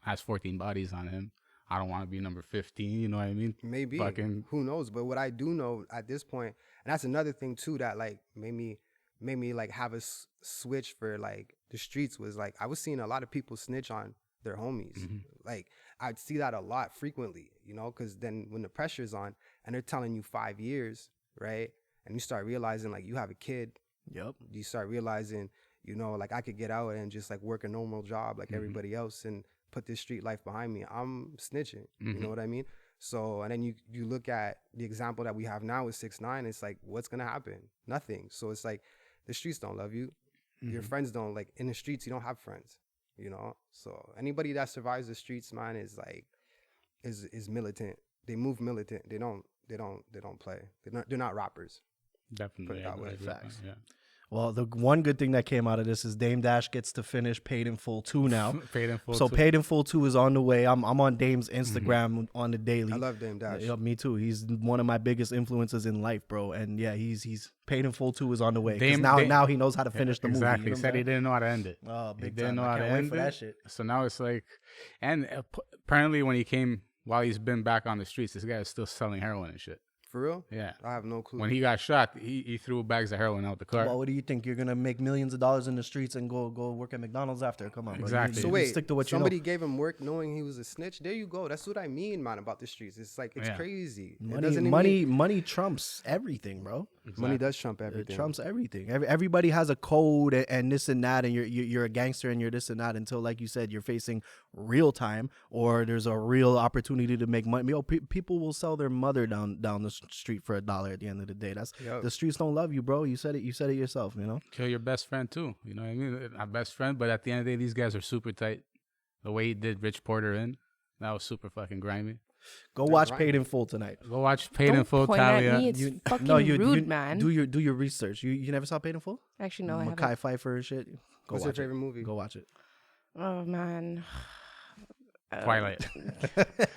has 14 bodies on him. I don't want to be number 15. You know what I mean? Maybe. Fucking- Who knows? But what I do know at this point, and that's another thing too that like made me like have a switch for like the streets was like I was seeing a lot of people snitch on their homies. Mm-hmm. Like I'd see that a lot frequently, you know, because then when the pressure's on and they're telling you 5 years, right? And you start realizing like you have a kid, Yep. you start realizing, you know, like I could get out and just like work a normal job like everybody else and put this street life behind me. I'm snitching. You know what I mean? So, and then you look at the example that we have now with 6ix9ine, it's like, what's gonna happen? Nothing. So it's like the streets don't love you. Your friends don't, like in the streets, you don't have friends, you know? So anybody that survives the streets, man, is like is militant. They move militant. They don't play. They're not rappers. Definitely. Put it that I way. agree with that, Facts. Yeah. Well, the one good thing that came out of this is Dame Dash gets to finish Paid in Full 2 now. Paid in full. So too. Paid in Full 2 is on the way. I'm on Dame's Instagram on the daily. I love Dame Dash. Yeah, me too. He's one of my biggest influences in life, bro. And yeah, he's Paid in Full 2 is on the way. Because now he knows how to finish the movie. Exactly. You know he what said I'm he saying? didn't know how to end it. Oh, He big didn't time. know I how to can't wait end for it. that shit. So now it's like, and apparently when he came, while he's been back on the streets, this guy is still selling heroin and shit. For real? Yeah. I have no clue. When he got shot, he threw bags of heroin out the car. Well, what do you think? You're gonna make millions of dollars in the streets and go work at McDonald's after? Come on, bro. Exactly. So You wait, stick to what somebody you know. gave him work knowing he was a snitch. There you go. That's what I mean, man, about the streets. It's like it's Yeah. crazy. It doesn't even Money trumps everything, bro. money does trump It everything. trumps everything. Everybody has a code and this and that, and you're a gangster and you're this and that until, like you said, you're facing real time or there's a real opportunity to make money. Yo, people will sell their mother down the street for $1 at the end of the day. That's Yup. the streets don't love you, bro. You said it yourself. You know. Kill your best friend too. You know what I mean? Our best friend, but at the end of the day, these guys are super tight. The way he did Rich Porter in, that was super fucking grimy. Go watch Paid in Full tonight. Go watch Paid in Don't Full, point at Talia. me. It's fucking rude, man. Do your research. You never saw Paid in Full? Actually, no, I haven't. Mackay Pfeiffer and shit. Go What's your watch it. favorite movie? Go watch it. Oh man. Twilight.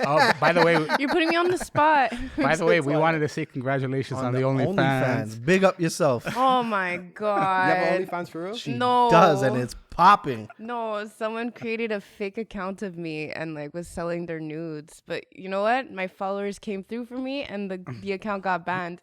Oh, by the way, You're putting me on the spot. by the way, we wanted to say congratulations on the OnlyFans. Big up yourself. Oh my You god. have OnlyFans for real? She No. does, and it's popping. No, someone created a fake account of me and like was selling their nudes. But you know what? My followers came through for me and the account got banned.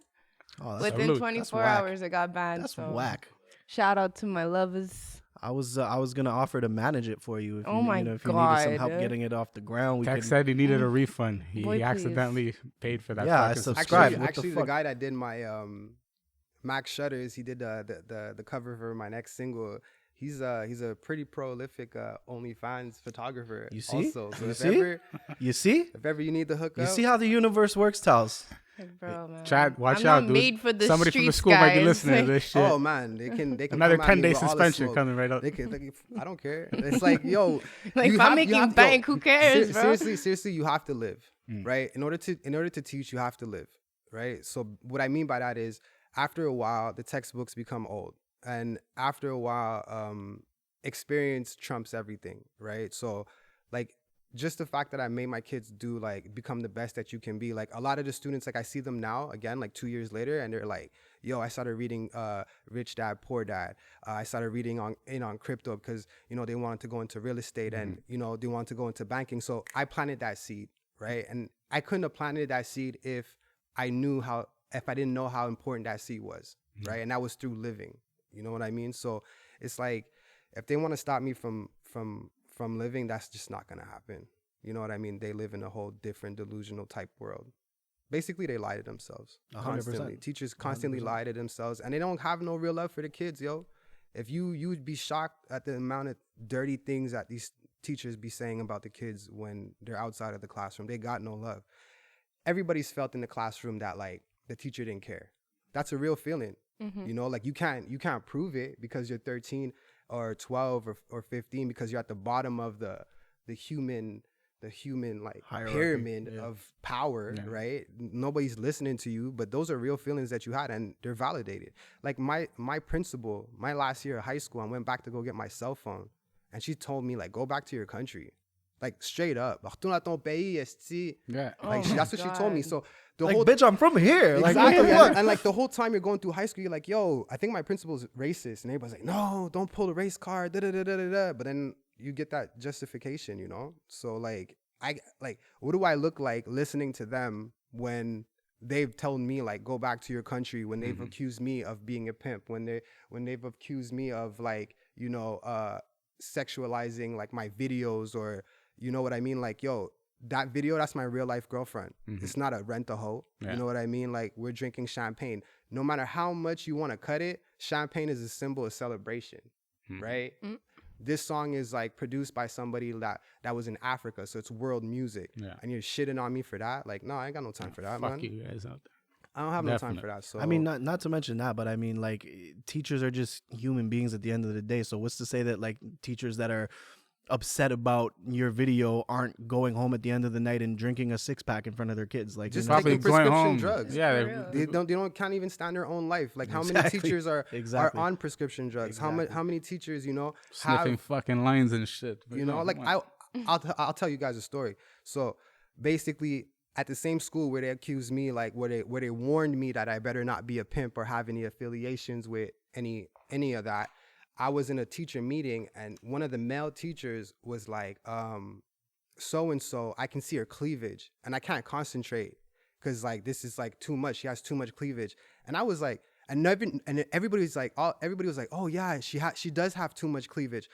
Oh, that's Within salute. 24 whack. hours it got banned. That's so whack. Shout out to my lovers. I was gonna offer to manage it for you if Oh you, my if you needed some God. help getting it off the ground. We Tech could, said he needed a refund. He Boy, please. accidentally paid for that. Yeah, I fucking subscribed. subscription. What the Actually, the fuck? guy that did my Max Shutters, he did the cover for my next single. He's a pretty prolific OnlyFans photographer. You see? Also. So You if see? ever You see? if ever you need the hook You up, see how the universe works, Tals. Like, bro, man. Chad, watch I'm out, not dude. made for the Somebody from the streets, school might be guys. listening to this shit. oh man, they can Another come at me 10-day with all the suspension smoke. coming right up. They can, I don't care. It's like, yo, Like, if I'm making bank, who cares, bro? Seriously, you have to live, right? In order to teach, you have to live, right? So what I mean by that is, after a while, the textbooks become old, And after a while, experience trumps everything, right? So like just the fact that I made my kids do like become the best that you can be. Like a lot of the students, like I see them now again, like 2 years later, and they're like, yo, I started reading Rich Dad, Poor Dad. I started reading on crypto because, you know, they wanted to go into real estate and, you know, they wanted to go into banking. So I planted that seed, right? And I couldn't have planted that seed if I didn't know how important that seed was, right? And that was through living. You know what I mean? So it's like, if they want to stop me from living, that's just not gonna happen. You know what I mean? They live in a whole different delusional type world. Basically, they lie to themselves 100%. constantly. Teachers constantly lie to themselves, and they don't have no real love for the kids, yo. If you would be shocked at the amount of dirty things that these teachers be saying about the kids when they're outside of the classroom. They got no love. Everybody's felt in the classroom that like the teacher didn't care. That's a real feeling. You know, like you can't prove it because you're 13 or 12 or 15 because you're at the bottom of the human like Hierarchy, pyramid of power, right? Nobody's listening to you, but those are real feelings that you had and they're validated. Like my principal, my last year of high school, I went back to go get my cell phone and she told me like, go back to your country. Like straight up. Yeah. Like that's what she told me. So the Like, whole bitch, I'm from here. exactly. Like, what the fuck? And like the whole time you're going through high school, you're like, yo, I think my principal's racist. And everybody's like, no, don't pull the race card. Da, da, da, da, da, da. But then you get that justification, you know? So like, what do I look like listening to them when they've told me like, go back to your country, when they've accused me of being a pimp, when they've accused me of like, you know, sexualizing like my videos, or you know what I mean? Like, yo, that video, that's my real life girlfriend. It's not a rent-a-hoe. You know what I mean? Like, we're drinking champagne. No matter how much you want to cut it, champagne is a symbol of celebration, right? This song is like produced by somebody that was in Africa, so it's world music. And you're shitting on me for that? Like, no, I ain't got no time for that, man. Fuck you guys out there. I don't have no time for that. So I mean, not to mention that, but I mean, like, teachers are just human beings at the end of the day. So what's to say that like teachers that are upset about your video aren't going home at the end of the night and drinking a 6-pack in front of their kids? Like, just you know? Probably taking going prescription home. drugs. Yeah, They can't even stand their own life. Like, how many Exactly. teachers are Exactly. on prescription drugs? How many teachers, you know, sniffing have, fucking lines and shit. you know, like I'll tell you guys a story. So basically, at the same school where they accused me, like where they warned me that I better not be a pimp or have any affiliations with any of that, I was in a teacher meeting and one of the male teachers was like, so and so, I can see her cleavage and I can't concentrate because like this is like too much. She has too much cleavage. And I was like, and everybody was like, oh yeah, she does have too much cleavage.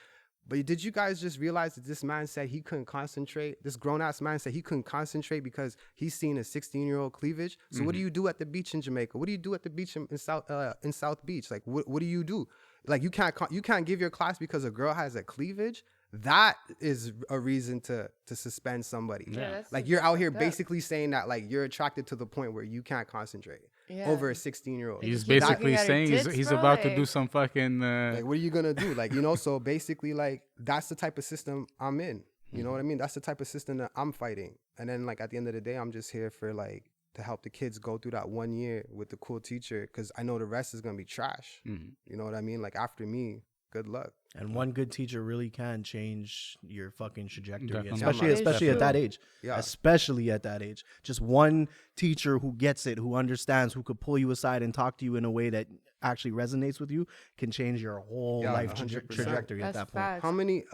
But did you guys just realize that this man said he couldn't concentrate? This grown-ass man said he couldn't concentrate because he's seen a 16-year-old cleavage. So what do you do at the beach in Jamaica? What do you do at the beach in South Beach? Like, what do you do? Like, you can't give your class because a girl has a cleavage? That is a reason to suspend somebody. Like, you're out here basically saying that, like, you're attracted to the point where you can't concentrate over a 16-year-old. He's Keep basically looking at her saying tits, he's bro, about to like- do some fucking. Like, what are you gonna do? Like, you know, so basically, like, that's the type of system I'm in. You know what I mean? That's the type of system that I'm fighting. And then, like, at the end of the day, I'm just here for, like, to help the kids go through that 1 year with the cool teacher, because I know the rest is gonna be trash. You know what I mean? Like, after me, good luck. And one good teacher really can change your fucking trajectory, Definitely. especially at that age. Yeah. Especially at that age. Just one teacher who gets it, who understands, who could pull you aside and talk to you in a way that actually resonates with you, can change your whole Yeah, life 100%. trajectory at That's that point. facts. How many,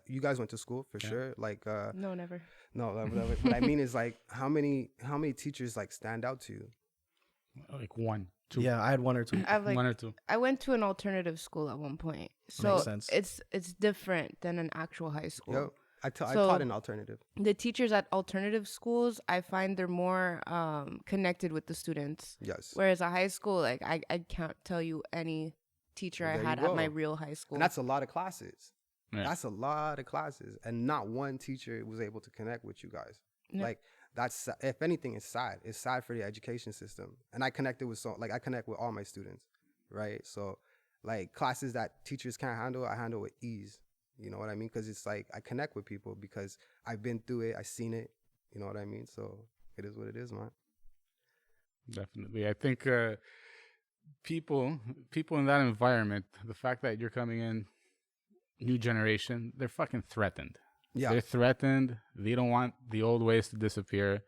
you guys went to school for sure? Like, No, never. no, what I mean is, like, how many teachers, like, stand out to you? Like 1, 2. Yeah, I had one or two. I have like 1 or 2. I went to an alternative school at one point, so Makes sense. it's different than an actual high school. Yo, I So- taught an alternative. The teachers at alternative schools, I find they're more connected with the students. Yes. Whereas a high school, like I can't tell you any teacher Well, I there had you at my go. real high school. And that's a lot of classes. Yeah. That's a lot of classes. And not one teacher was able to connect with you guys. Yeah. Like, that's, if anything, it's sad. It's sad for the education system. And I connected with I connect with all my students, right? So, like, classes that teachers can't handle, I handle with ease. You know what I mean? Because it's like, I connect with people because I've been through it. I've seen it. You know what I mean? So, it is what it is, man. Definitely. I think people in that environment, the fact that you're coming in, new generation, they're fucking threatened. Yeah. They're threatened. They don't want the old ways to disappear.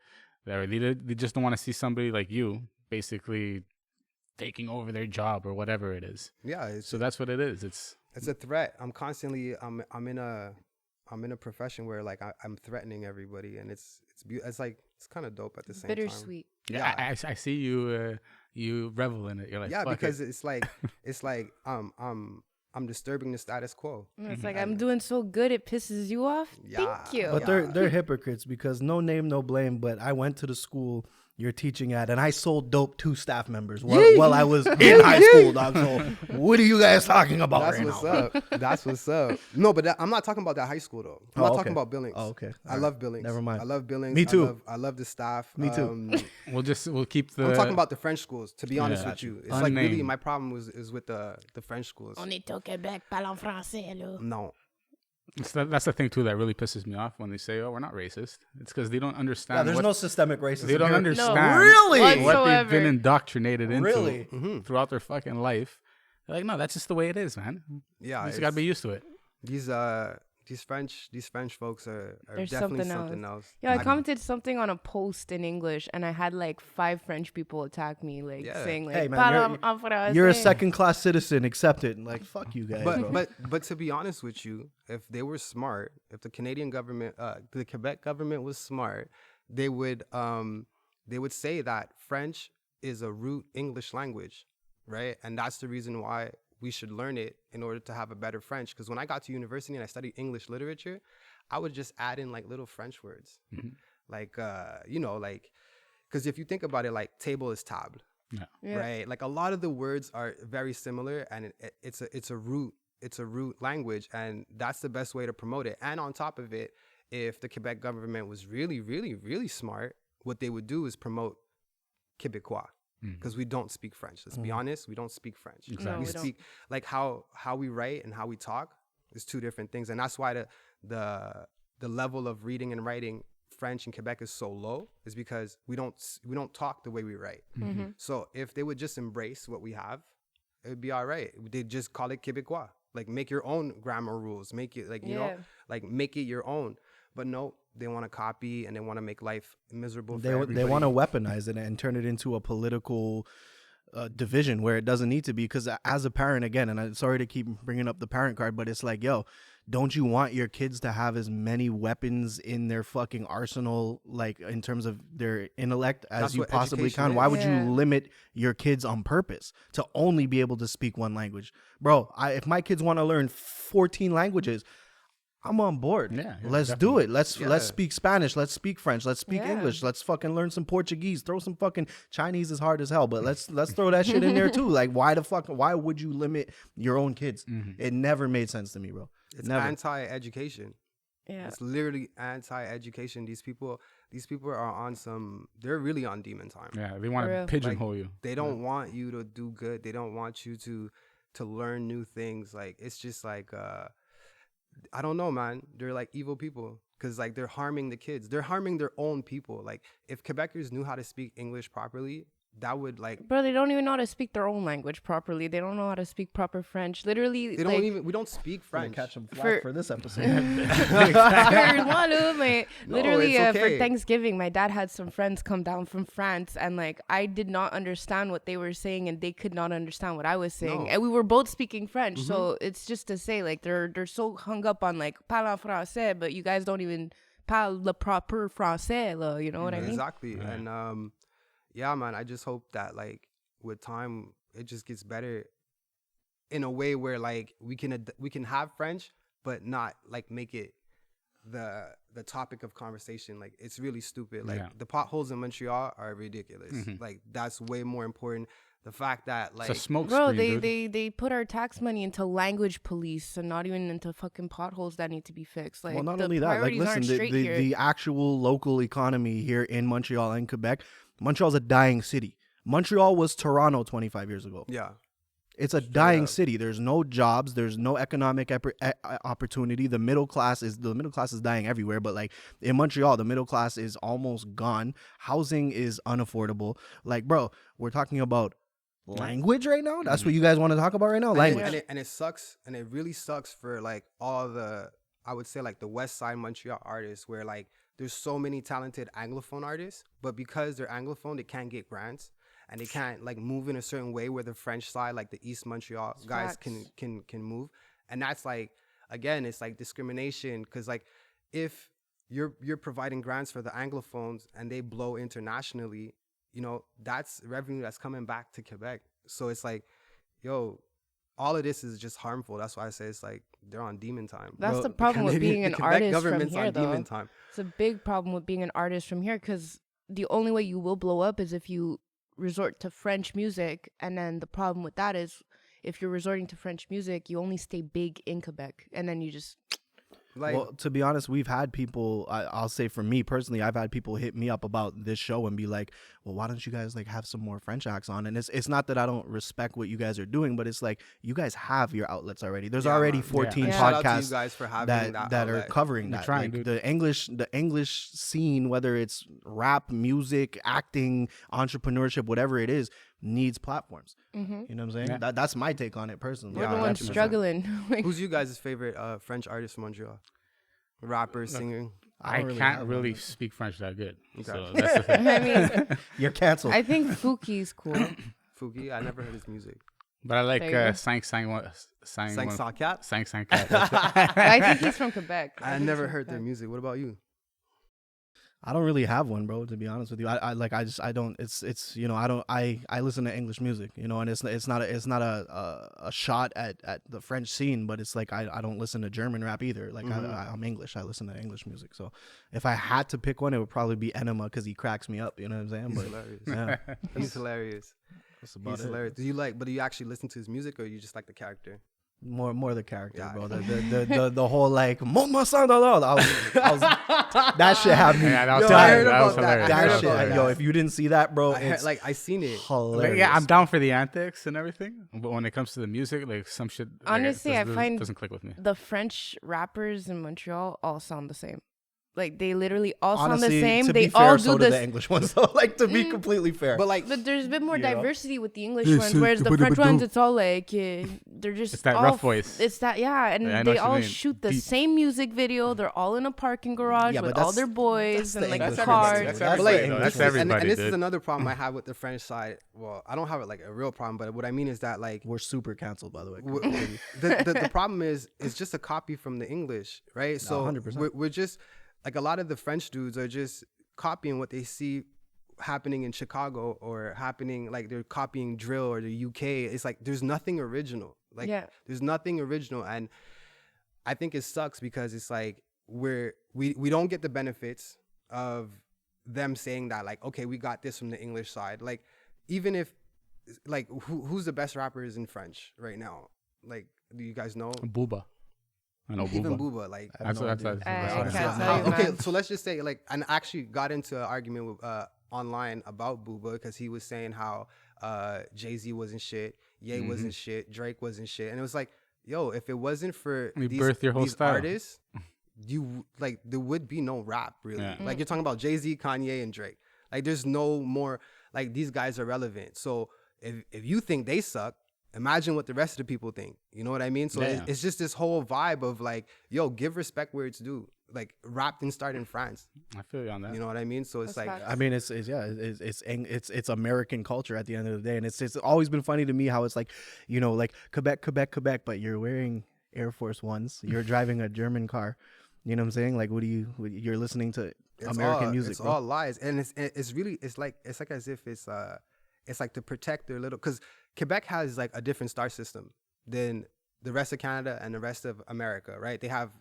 They just don't want to see somebody like you basically taking over their job or whatever it is. Yeah. So that's what it is. It's a threat. I'm in a profession where like I'm threatening everybody, and it's like it's kind of dope at the same time. Bittersweet. yeah. I see you you revel in it. You're like, Yeah, fuck because it. it's like I'm disturbing the status quo. It's like I'm doing so good, it pisses you off. Yeah. Thank you. But they're hypocrites because no name, no blame. But I went to the school you're teaching at, and I sold dope to staff members while I was in high school, dog. So what are you guys talking about That's right what's now? up. That's what's up. No, but I'm not talking about that high school though. I'm not talking about Billings. Oh, okay. I love Billings. Never mind. I love Billings. Me too. I love the staff. Me too. We'll keep the. I'm talking about the French schools. To be honest Yeah. with you, it's like really Unnamed. my problem is with the French schools. On est au Québec, parle en français, là. No. That's the thing too that really pisses me off when they say, "Oh, we're not racist." It's because they don't understand. Yeah, there's what, no systemic racism. They don't here. understand Really? what they've Whatsoever. been indoctrinated into Really? throughout their fucking life. They're like, no, that's just the way it is, man. Yeah, You just gotta be used to it. these French folks are There's definitely something something else. Yeah, I commented something on a post in English, and I had like 5 French people attack me, like Yeah. saying like, Hey, man, "Parle en français." You're a second-class citizen. Accept it. Like, fuck you guys. bro. But to be honest with you, if they were smart, if the Canadian government, the Quebec government was smart, they would say that French is a root English language, right? And that's the reason why we should learn it in order to have a better French. Because when I got to university and I studied English literature, I would just add in like little French words, like like because if you think about it, like table is table. Yeah. Right, like a lot of the words are very similar, and it's a root language, and that's the best way to promote it. And on top of it, if the Quebec government was really, really, really smart, what they would do is promote Québécois, because we don't speak French. Let's be honest, we don't speak French. No, we we don't. speak like how we write and how we talk is 2 different things, and that's why the level of reading and writing French in Quebec is so low, is because we don't talk the way we write. So if they would just embrace what we have, it would be all right. They'd just call it Québécois. Like, make your own grammar rules. Make it like, you know, like make it your own. But no, they want to copy and they want to make life miserable for everybody. They want to weaponize it and turn it into a political division where it doesn't need to be. Because as a parent, again, and I'm sorry to keep bringing up the parent card, but it's like, yo, don't you want your kids to have as many weapons in their fucking arsenal, like in terms of their intellect, as That's you what possibly education can? is. Why would Yeah. you limit your kids on purpose to only be able to speak one language? Bro, if my kids want to learn 14 languages, I'm on board. Yeah, let's definitely. do it. Let's speak Spanish. Let's speak French. Let's speak Yeah. English. Let's fucking learn some Portuguese. Throw some fucking Chinese is hard as hell, but let's throw that shit in there too. Like, why would you limit your own kids? It never made sense to me, bro. It's Never. anti-education. Yeah. It's literally anti-education. These people are on they're really on demon time. Yeah, they want For to real. pigeonhole you. They don't want you to do good. They don't want you to learn new things. Like, it's just like I don't know, man. They're like evil people, because like they're harming the kids. They're harming their own people. Like, if Quebecers knew how to speak English properly, that would like Bro, they don't even know how to speak their own language properly. They don't know how to speak proper French. Literally, they don't even. We don't speak French. Catch them For- for this episode. Literally, it's for okay. Thanksgiving, my dad had some friends come down from France, and like I did not understand what they were saying, and they could not understand what I was saying, No. and we were both speaking French. So it's just to say, like they're so hung up on like parle en français, but you guys don't even parle le proper français, là, you know what I mean? Exactly. And yeah, man, I just hope that like with time it just gets better in a way where like we can have French, but not like make it the topic of conversation. Like, it's really stupid. Like, Yeah. the potholes in Montreal are ridiculous. Like, that's way more important. The fact that like It's a smoke Bro, screen, dude. they put our tax money into language police and not even into fucking potholes that need to be fixed. Like, Well, not the only that, like, priorities listen, aren't straight here. the actual local economy here in Montreal and Quebec, Montreal's a dying city. Montreal was Toronto 25 years ago. yeah. It's a dying up. city. There's no jobs. There's no economic opportunity. The middle class is dying everywhere. But like in Montreal, the middle class is almost gone. Housing is unaffordable. Like, bro, we're talking about language right now. That's what you guys want to talk about right now. Language. And it sucks, and it really sucks for like all the, I would say like the West Side Montreal artists, where like there's so many talented Anglophone artists, but because they're Anglophone, they can't get grants, and they can't like move in a certain way where the French side, like the East Montreal guys, can move, and that's like, again, it's like discrimination, because like if you're providing grants for the Anglophones and they blow internationally, you know, that's revenue that's coming back to Quebec. So it's like, yo, all of this is just harmful. That's why I say it's like they're on demon time. That's the problem with being an artist from here, though. Demon time. It's a big problem with being an artist from here, because the only way you will blow up is if you resort to French music. And then the problem with that is if you're resorting to French music, you only stay big in Quebec, and then you just... Like, well, to be honest, we've had people, I'll say for me personally, I've had people hit me up about this show and be like, well, why don't you guys like have some more French acts on? And it's not that I don't respect what you guys are doing, but it's like, you guys have your outlets already. There's already 14 Yeah. shout out to podcasts you guys for having that are covering that. trying, Like, dude. the English scene, whether it's rap, music, acting, entrepreneurship, whatever it is, needs platforms. You know what I'm saying? Yeah. That's my take on it personally. We're the ones 100%. struggling. Like, Who's you guys' favorite French artist from Montreal? Rapper, singer. I don't really can't have really one. speak French that good. Okay. So that's the thing. I mean, You're canceled. I think Fuki's cool. Fuki, I never heard his music. But I like There you go. Sang Sang Sakat? Sang Cat. That's it. I think he's from Quebec. I think never he's from heard their Quebec. music. What about you? I don't really have one, bro, to be honest with you. I don't, it's, you know, I listen to English music, you know, and it's not a shot at the French scene, but it's like, I don't listen to German rap either. Like I'm English. I listen to English music. So if I had to pick one, it would probably be Enema, because he cracks me up, you know what I'm saying? He's But hilarious. yeah, He's hilarious. that's about He's it. hilarious. But do you actually listen to his music, or you just like the character? More the character, Yeah. bro. The whole like that shit had me. Yeah, that was Yo, I dying. heard that was about that. hilarious. I heard That about shit, that. yo, if you didn't see that, bro, I heard, it's like I seen it. hilarious. Like, yeah, I'm down for the antics and everything, but when it comes to the music, like some shit, like, Honestly, I find doesn't click with me. the French rappers in Montreal all sound the same. Like, they literally all sound Honestly, the same. to They be fair, all so do do this. the English ones. So, like, to be completely fair, But like, But there's a bit more You know? diversity with the English Yes, ones, whereas the but- French but- ones, it's all like they're just It's that all rough voice. It's that, yeah, and Yeah, I know they what you all mean. shoot the Deep. same music video. They're all in a parking garage Yeah, but with all that's- their boys that's and the like English cars. ones. That's That's everybody. like though. That's English. everybody. and this is dude. another problem I have with the French side. Well, I don't have it like a real problem, but what I mean is that like we're super canceled, by the way. the problem is it's just a copy from the English, right? So 100%. we're just like, a lot of the French dudes are just copying what they see happening in Chicago, or happening, like they're copying drill or the UK. It's like there's nothing original. Like Yeah. there's nothing original, and I think it sucks because it's like we don't get the benefits of them saying that, like, okay, we got this from the English side. Like, even if like who's the best rappers in French right now? Like, do you guys know? Booba. I know Even Booba. Booba, like, That's I honestly. can't tell you, okay, man. so let's just say, like, and I actually got into an argument with online about Booba, because he was saying how Jay-Z wasn't shit, Ye wasn't shit, Drake wasn't shit, and it was like, yo, if it wasn't for We these, birthed your whole these style. artists, you like, there would be no rap, really. Yeah. Like, you're talking about Jay-Z, Kanye, and Drake. Like, there's no more, like, these guys are relevant. So if you think they suck, imagine what the rest of the people think. You know what I mean? So Yeah. it's just this whole vibe of like, yo, give respect where it's due. Like, rap didn't start in France. I feel you on that. You know what I mean? So it's That's like, facts. I mean, it's American culture at the end of the day, and it's always been funny to me how it's like, you know, like Quebec, but you're wearing Air Force Ones, you're driving a German car. You know what I'm saying? Like, you're listening to American music, it's bro. all lies, and it's really like as if it's like to protect their little, because Quebec has like a different star system than the rest of Canada and the rest of America, right? They have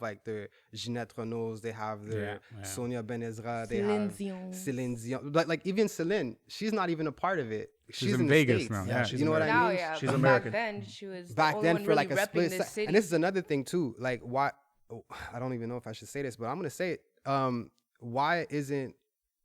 like their Ginette Renaults, they have their Yeah. Sonia Benezra, they Celine have Dion. Celine Dion. Like even Celine, she's not even a part of it. She's in in Vegas the States. now, yeah. You know what I Now, mean? yeah, She's but American. back then she was Back the only then one for really like a repping split this second. city. And this is another thing too. Like, why? I don't even know if I should say this, but I'm gonna say it. Why isn't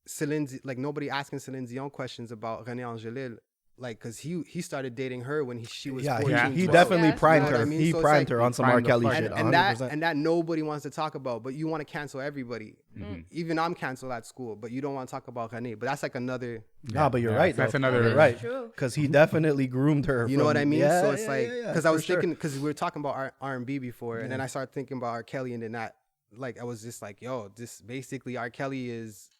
Celine, like, nobody asking Celine Dion questions about René Angélil like, cause he started dating her when she was Yeah, 14, he 12. definitely Yes, primed you know her. what I mean? He So it's primed like- her on some primed R. the Kelly fuck shit. out. 100%. And that nobody wants to talk about, but you want to cancel everybody. Mm-hmm. Even I'm canceled at school, but you don't want to talk about Kanye. But that's like another. Nah, but you're Yeah, right. that's though. another- You're right. True. Because he definitely groomed her. You know what I mean? Yeah, So it's yeah, like, yeah, because I for was sure. thinking, because we were talking about R&B before, and then I started thinking about R. Kelly, and then that, like, I was just like, yo, this basically R. Kelly is.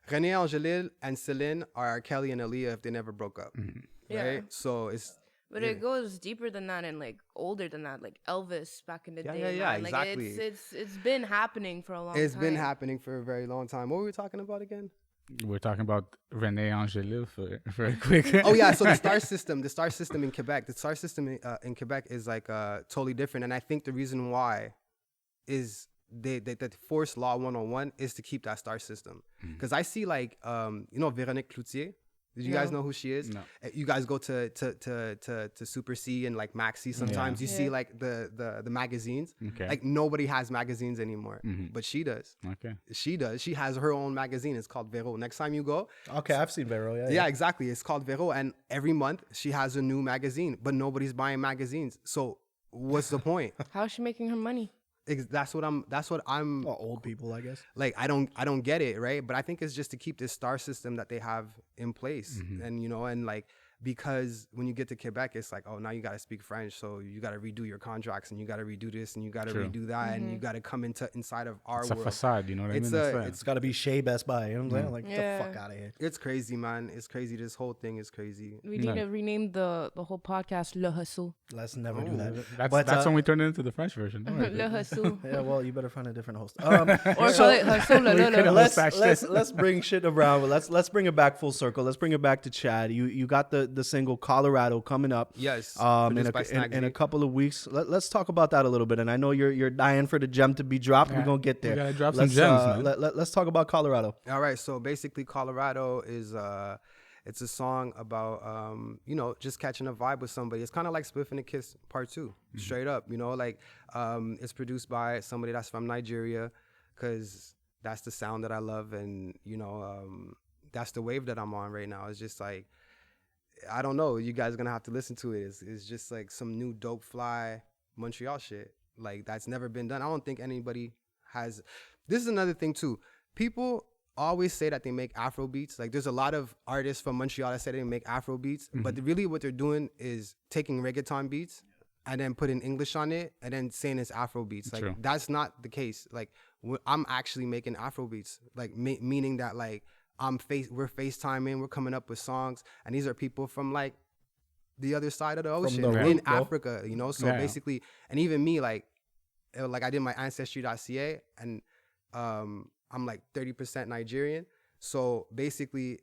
René Angelil and Celine are R. Kelly and Aaliyah if they never broke up. Mm-hmm. Yeah. Right? So it's. But it goes deeper than that and like older than that, like Elvis back in the day. yeah, man. Like exactly. it's been happening for a long time. It's been happening for a very long time. What were we talking about again? We're talking about René Angelil for a quick. Oh yeah, so the star system in Quebec, the star system in Quebec is like totally different, and I think the reason why is the force law 101 is to keep that star system. Because I see like Véronique Cloutier. Did you guys know who she is? No. You guys go to Super C and like Maxi sometimes. You see like the magazines. Okay. Like nobody has magazines anymore, but she does. Okay. She does. She has her own magazine. It's called Vero. Next time you go, Okay, I've seen Vero. Yeah, yeah, exactly. It's called Vero, and every month she has a new magazine, but nobody's buying magazines. So what's the point? How's she making her money? That's what I'm. Well, old people, I guess. Like I don't get it, right? But I think it's just to keep this star system that they have in place, and and like because when you get to Quebec, it's like, oh, now you got to speak French, so you got to redo your contracts, and you got to redo this, and you got to True. redo that, and you got to come inside of our It's a world. facade, you know what I It's mean? a- That's It's got to be Shea Best Buy. You know what I'm saying? Like, Yeah. get the fuck out of here. It's crazy, man. It's crazy. This whole thing is crazy. We need to rename the whole podcast Le Hustle. Let's never do that. that's But, that's when we turned it into the French version. Don't worry. Le Hustle. Yeah, well, you better find a different host. Or call it Hustle Le Le Le. Let's bring shit around. Let's bring it back full circle. Let's bring it back to Chad. You got the single Colorado coming up. Yes, In produced by in a Snagsy. couple of weeks. Let's talk about that a little bit. And I know you're dying for the gem to be dropped. We're gonna get there. gotta drop some Let's, gems, man. Let's talk about Colorado. All right, so basically Colorado is it's a song about just catching a vibe with somebody. It's kind of like Spliff and a Kiss Part 2, straight up, like it's produced by somebody that's from Nigeria, cuz that's the sound that I love, and that's the wave that I'm on right now. It's just like, I don't know, you guys are going to have to listen to it. It's just like some new dope fly Montreal shit. Like that's never been done. I don't think anybody has. This is another thing too. People always say that they make Afro beats. Like there's a lot of artists from Montreal that say they make Afro beats, but really what they're doing is taking reggaeton beats and then putting English on it and then saying it's Afro beats. Like True. that's not the case. Like I'm actually making Afro beats. Like meaning that like we're FaceTiming, we're coming up with songs, and these are people from like the other side of the ocean the in root, bro. Africa, So Yeah. basically, and even me, like I did my ancestry.ca, and I'm like 30% Nigerian. So basically,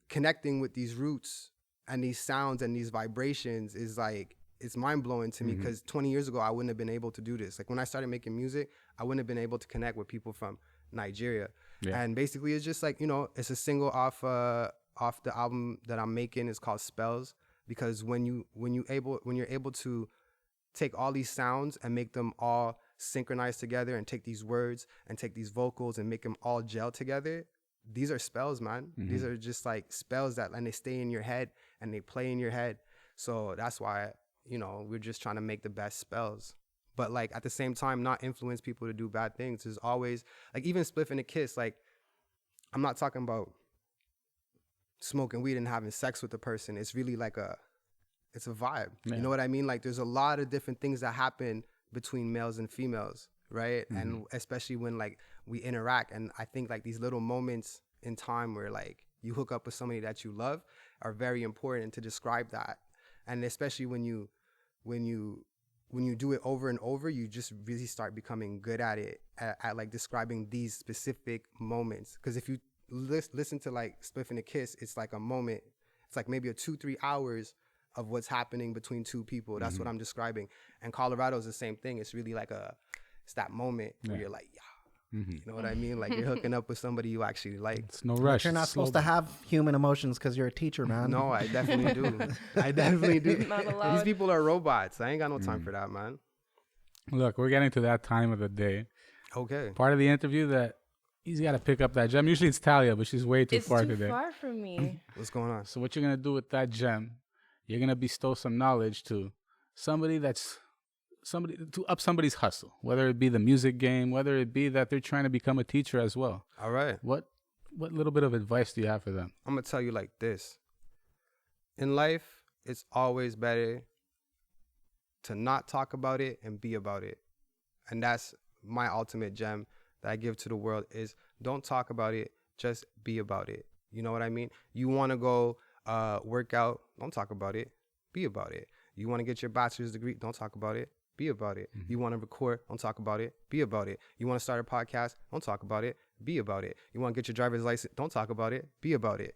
connecting with these roots and these sounds and these vibrations is like, it's mind blowing to me, because 20 years ago I wouldn't have been able to do this. Like when I started making music, I wouldn't have been able to connect with people from Nigeria. Yeah. And basically, it's just like, it's a single off the album that I'm making. It's called Spells, because when you're able to take all these sounds and make them all synchronize together, and take these words and take these vocals and make them all gel together, these are spells, man. These are just like spells and they stay in your head and they play in your head. So that's why, we're just trying to make the best spells. But like at the same time, not influence people to do bad things. There's always, like, even Spliff and a Kiss, like, I'm not talking about smoking weed and having sex with the person. It's really like it's a vibe. Yeah. You know what I mean? Like there's a lot of different things that happen between males and females, right? And especially when like we interact. And I think like these little moments in time where like you hook up with somebody that you love are very important to describe that. And especially when you do it over and over, you just really start becoming good at it, at like describing these specific moments. Because if you listen to like Spliff and a Kiss, it's like a moment. It's like maybe a 2-3 hours of what's happening between two people. That's what I'm describing. And Colorado is the same thing. It's really like it's that moment where you're like, yeah. You know what I mean? Like you're hooking up with somebody you actually like. It's no rush. You're not It's slow supposed to have human emotions because you're a teacher, man. No, I definitely do. I definitely do. Not allowed. These people are robots. I ain't got no time for that, man. Look, we're getting to that time of the day. Okay. Part of the interview that He's got to pick up that gem. Usually it's Talia, but she's way too It's far too today. far from me. What's going on? So what you're gonna do with that gem? You're gonna bestow some knowledge to somebody to up somebody's hustle, whether it be the music game, whether it be that they're trying to become a teacher as well. All right. What little bit of advice do you have for them? I'm going to tell you like this. In life, it's always better to not talk about it and be about it. And that's my ultimate gem that I give to the world is don't talk about it, just be about it. You know what I mean? You want to go work out, don't talk about it, be about it. You want to get your bachelor's degree, don't talk about it, be about it. You want to record, don't talk about it, be about it. You want to start a podcast, don't talk about it, be about it. You want to get your driver's license, don't talk about it, be about it.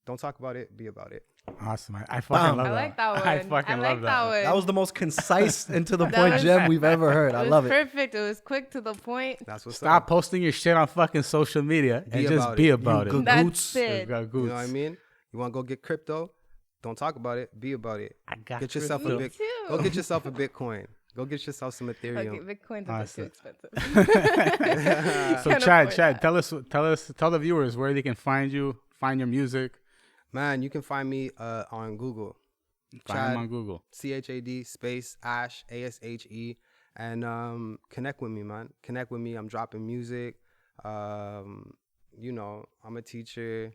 Don't talk about it, be about it. Awesome. I fucking love I that. like that one. I fucking love that. one. That was the most concise and to the That point was- gem we've ever heard. I was love it. perfect. It was quick to the point. That's what's Stop up. posting your shit on fucking social media and Be just about be it. about You it. That's You it. got You goods. know what I mean? You want to go get crypto, don't talk about it, be about it. I got Get yourself crypto. a big. too. Go get yourself a Bitcoin. Go get yourself some Okay, Ethereum. Bitcoin's a bit Awesome. too expensive. So Can't Chad, afford that. tell the viewers where they can find you, find your music. Man, you can find me on Google. Find Chad, them on Google. CHAD space Ashe ASHE, and connect with me, man. Connect with me. I'm dropping music. You know, I'm a teacher.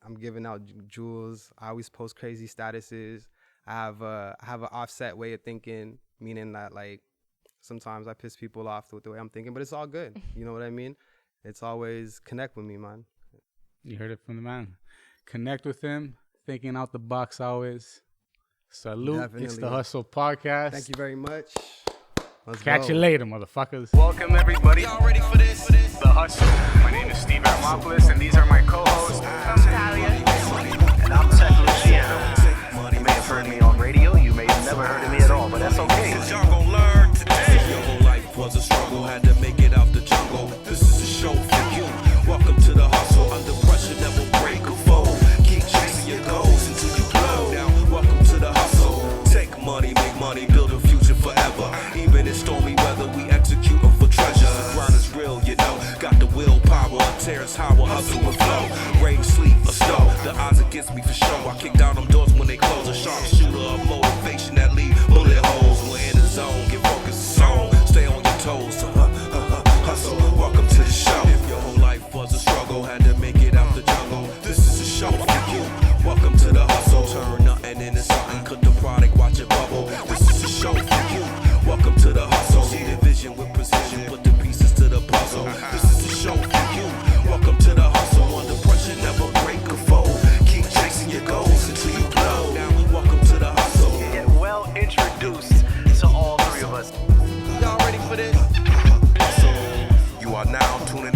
I'm giving out jewels. I always post crazy statuses. I have an offset way of thinking, meaning that like sometimes I piss people off with the way I'm thinking, but it's all good. You know what I mean? It's always connect with me, man. You heard it from the man. Connect with him. Thinking out the box always. Salute. It's Definitely. the Hustle Podcast. Thank you very much. Let's Catch go. you later, motherfuckers. Welcome everybody. Y'all ready for this? The Hustle. My name is Steve Armopoulos, and these are my co-hosts. And I'm Tech Luciano. You may have heard me on radio, you may have never heard of me at all, but that's okay. Y'all gon' learn today. Your whole life was a struggle, had to make it out the jungle. This is a show for you. Welcome to the hustle. Under pressure, never break a fold. Keep chasing your goals until you blow. Now, welcome to the hustle. Take money, make money, build a future forever. Even in stormy weather, we execute for treasure. The grind is real, you know. Got the willpower, tears how I hustle and flow. Rain, sleep, or snow. The odds against me for sure. I kick down them doors when they close. A sharp shooter of motivation that leave bullet holes. We're in the zone, get focused, zone. Stay on your toes. Hustle, welcome to the show. If your whole life was a struggle, had to make it out the jungle. This is a show for you. Welcome to the hustle. Turn nothing into something. Cook the product, watch it bubble. This is a show for you. Welcome to the hustle. See the vision with precision. Put the pieces to the puzzle. This is a show for you. Welcome to the hustle. Under pressure, never break a fold. Keep chasing your goals until you blow. Now welcome to the hustle. Get well introduced to all three of us. Y'all ready for this? You are now tuning